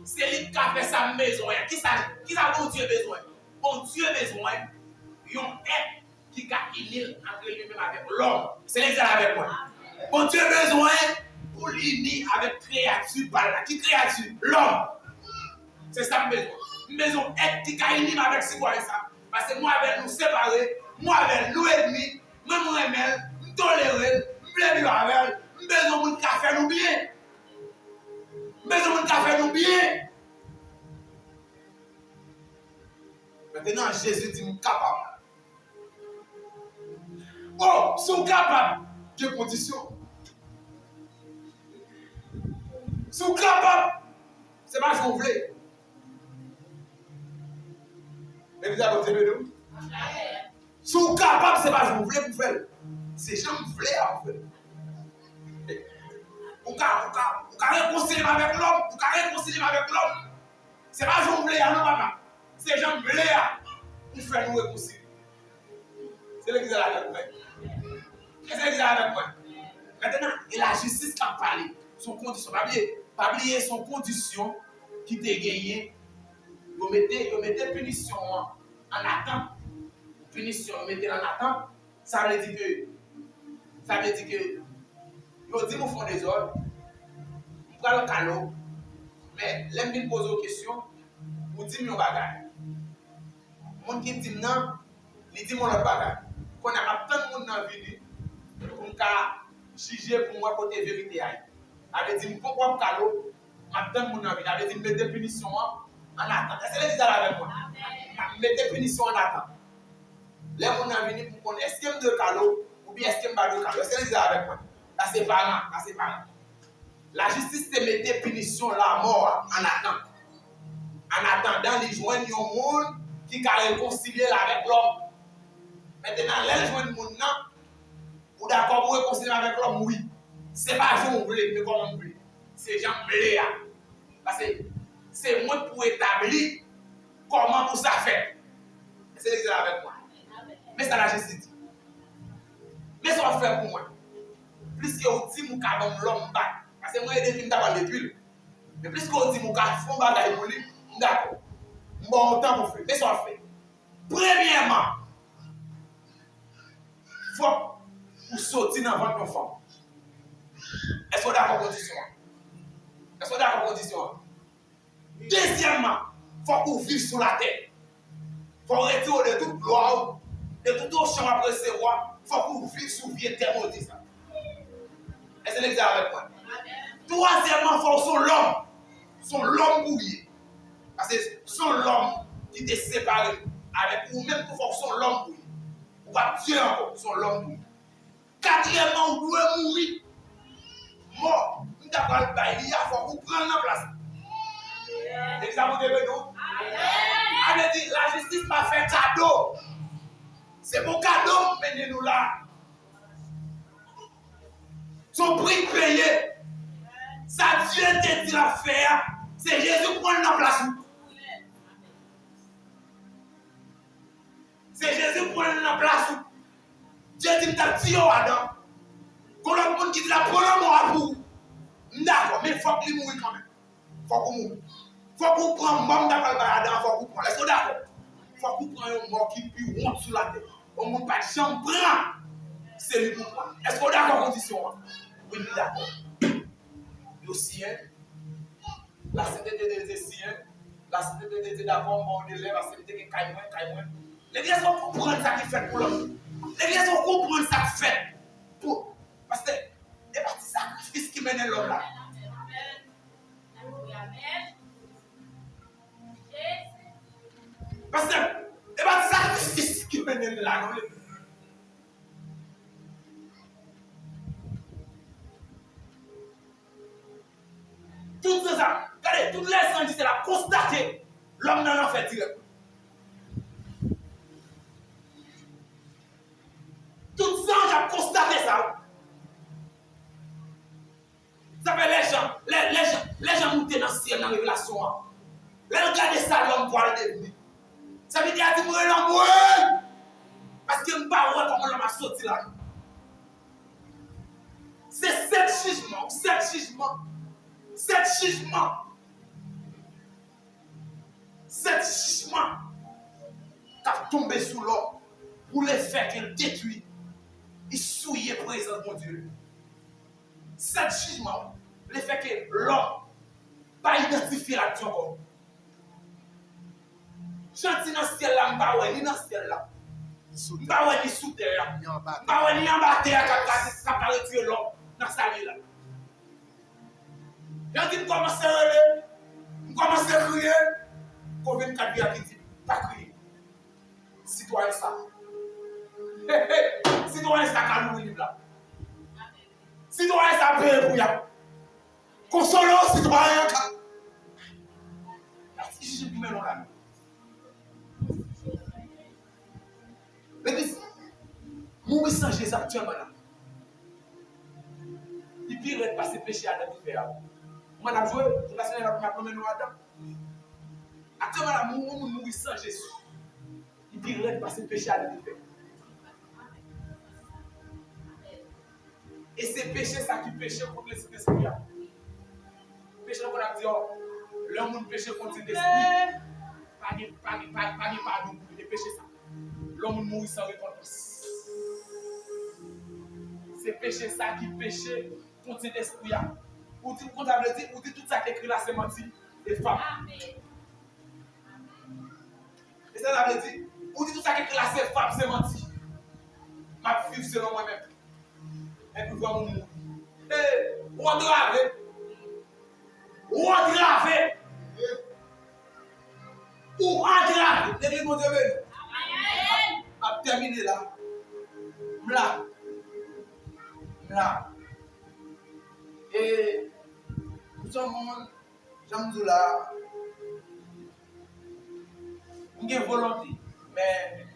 C'est lui qui a fait sa maison. Qui ça bon Dieu besoin? Bon Dieu besoin. Il y a un être qui a unir entre lui-même avec l'homme. C'est l'exemple avec moi. Bon Dieu besoin pour l'unir avec créature par là. Qui créature? L'homme. C'est ça le besoin. Une maison être qui a unir avec ce quoi ça. Parce que moi avec nous séparer, moi avec nous ennemis, moi moi aimel, nous tolérer, nous blâmer avec, nous besoin de café nous bien. Besoin de café nous bien. Maintenant, Jésus dit, capable. Oh, sont capables. Quelle condition? Sont capables. C'est pas ce qu'on voulait. Mais vous avez voté de nous? Sont capables, c'est pas ce qu'on voulait pour faire. C'est ce qu'on voulait en fait. Vous pouvez réconcilier avec l'homme. Vous pouvez réconcilier avec l'homme. C'est pas ce qu'on voulait, non, papa. C'est ce qu'on voulait pour faire nous réconcilier. C'est l'église avec moi. C'est l'église avec moi. Maintenant, et la justice qui a parlé, son condition, pas oublier son condition qui t'a gagné. Vous mettez punition en attente. Punition, vous mettez en attente. Ça veut dire que, vous dites, vous faites des ordres, vous prenez le calot, mais l'aime bien poser une question, vous dites, vous bagage. Mon qui dit non, il dit, mon bagage. Qu'on a tant de monde dans la vie, pour nous juger pour moi côté vérité. Avait dit pourquoi calot, tant de monde dans la vie. Avait dit mettez punition en attente. Est-ce que les gens avec moi? Mettez punition en attente. Les gens dans la vie pour qu'on est-ce qu'il y a de calot ou bien est-ce qu'il y a de calot? Est-ce que les gens avec moi? Là c'est parent. La justice te mettait punition la mort en attente. En attendant, ils joignent un monde qui a réconcilié avec l'homme. Maintenant, les joignent monde non. Ou d'accord pour réconcilier avec l'homme, oui. C'est pas Jean voulez, mais comment voulez. C'est Jean Bléa. Parce que c'est moi pour établir comment vous ça fait. C'est l'exemple avec moi. Mais ça la justice. Mais ça va faire pour moi. Plus que vous dites, vous avez l'homme bas. Parce que moi, je suis d'accord depuis. Mais plus que vous dites, vous avez un bagage pour lui, d'accord. Bon, autant pour faire. Mais ça va faire. Premièrement, il faut que vous sortiez dans votre femme. Est-ce que vous avez d'accord condition? Est-ce que vous avez d'accord condition? Deuxièmement, il faut que vous viviez sur la terre. Il faut retirer de toute gloire, de tout champ à recevoir. Il faut que vous viviez sur vie éternelle. Est-ce que vous êtes avec moi? Troisièmement, il faut que l'homme. Son l'homme bouillé. Parce que son l'homme qui t'est séparé avec vous-même, il faut que son l'homme bouillé. Ou pas Dieu encore, son l'homme bouillé. Quatrièmement, vous devez mourir. Mort. Nous avons le bail, il faut que vous preniez la place. L'examen de nous. Amen. Dit, la justice m'a fait cadeau. C'est mon cadeau, menez-nous là. Son prix payé. Ça Dieu te dit la faire. C'est Jésus qui prend la place. C'est Jésus qui prend la place. Dieu dit que tu as dit au Adam. Quand l'autre monde qui dit la prend la mort pour vous. D'accord, mais il faut qu'il mouille quand même. Il faut qu'il mouille. Il faut qu'on prenne un mort d'accord avec Adam. Il faut qu'on prenne. Est-ce que d'accord? Il faut qu'on prenne un mort qui puis monte sur la terre. On ne peut pas de chambre. C'est lui pour prendre. Est-ce qu'on est d'accord condition? Oui, d'accord. Le sien, la cité de sien, la cité de d'accord, mon élève, la cité de caïmoin. L'église va comprendre ça qui fait pour l'homme. L'église va comprendre ça qui fait pour. Parce que c'est pas sacrifice qui mène l'homme là. Parce que c'est pas sacrifice qui mène là. Tout ça, regardez, toutes les sangs, c'est la constater. L'homme n'en a fait direct. Tout ça, j'ai constaté ça. Ça fait les gens montent dans le ciel dans la révélation. Les gens regardent ça, l'homme pour le devenir. Ça veut dire que moi, l'homme, parce que je ne sais pas comment l'homme a sorti là. C'est sept jugements qui a tombé sous l'homme pour le faire qu'il détruit. Il souille présence de Dieu. Sept jugements, le fait que l'homme pas identifié la Dieu comme. Chantier dans le ciel là, je ni dans le ciel là. Je ni sous terre là. Je ni en bas terre qui a retirer l'homme dans sa vie là. Je dis, je commence à relever, je commence à crier. Combien de cas qui dit, pas crier. Citoyen ça. Citoyen ça, quand nous vivons là. Citoyen ça, paye pour y aller. Consolons, citoyen. Si je suis là. Mais mourir sans Jésus actuellement là. Il pire de passer péché à la faire. Moi, je joué, je vais passer la première nous Adam. Actuellement là, mourir sans Jésus. Il pire de passer péché à la faire. Et c'est péché ça qui péché contre l'esprit. Péché qu'on a dit, l'homme péché contre l'esprit. Pas de pardon pour le péché ça. L'homme mourit sans repentance. C'est péché ça qui péché contre cet esprit. Ou dit tout ça qui écrit là, c'est menti. Et femme. Et ça veut dire, ou dit tout ça qui écrit là, c'est femme, c'est menti. Ma vie selon moi-même. Et puis voir mon mourir. Ou engravé. Ou engravé. L'église mon Dieu. A terminé là. Là. Et nous sommes là. J'ai volonté, mais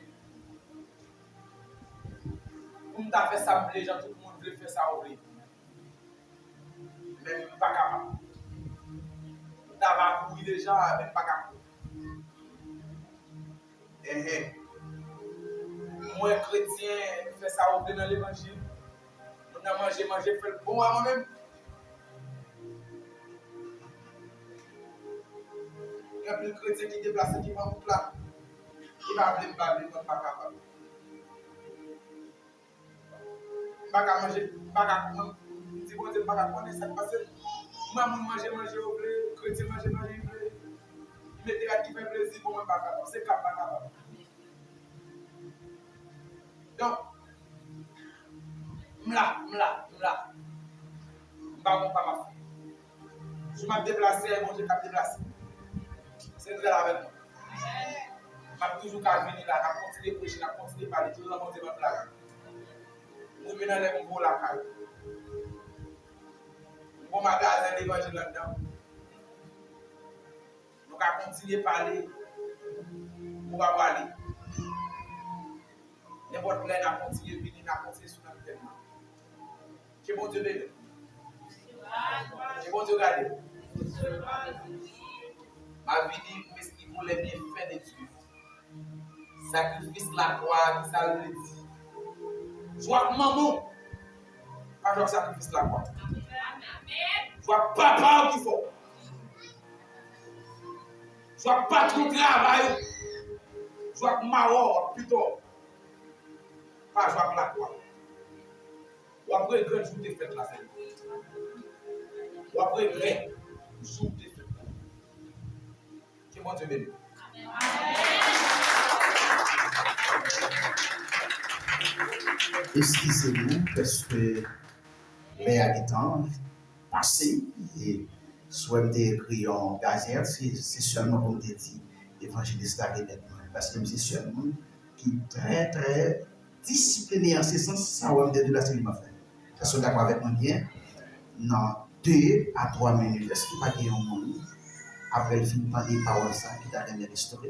pour me faire ça, les gens, tout le monde veut faire ça au Mais je ne suis pas capable. Je vais courir déjà, mais pas capable. Moi, chrétien, fais ça au dans l'évangile. On a mangé, fait le bon à moi-même. Il y a plus de chrétiens qui déplacent, qui vont plat. Qui va appeler, pas capable. Pas manger, pas capable. Si vous n'êtes pas capable, ça passe. Moi, manger au blé, chrétien manger au blé. Il était là qui fait plaisir pour moi, pas capable. C'est pas capable. Donc, m'la. Pas ma fille. Je m'ai déplacé, bon, je m'ai déplacé. C'est très avec moi. Je suis toujours venir là, je continue à prêcher, je continue à parler, tout le monde est dans la nous venons aller pour la caille. Bon magasin l'évangile là-dedans. Nous allons continuer à parler. Nous allons aller. N'importe plein à continuer à venir, à continuer sur notre thème. Que bon Dieu bénisse. Que bon Dieu garde. Ma vie, mais ce qui voulait bien faire de Dieu. Sacrifice la croix, qui ça le dit. Soit maman, pas genre sacrifice la croix. Soit papa qui faut. Soit patron travail. Soit marron plutôt. Pas genre la croix. Ou après le grand jour de fête la scène. Ou après le grand jour de fête. Que bon Dieu bénisse. Excusez-nous parce que les habitants passés et soit écrit en gazette, c'est seulement comme tu dis, évangéliste d'arrêt parce que c'est seulement qui est très discipliné en ce sens, ça va me dire de la série m'a fait. Parce que d'accord avec moi bien, dans 2 à 3 minutes, est-ce qu'il n'y a pas de monde après le film, pas des paroles ça qui t'a donné l'histoire.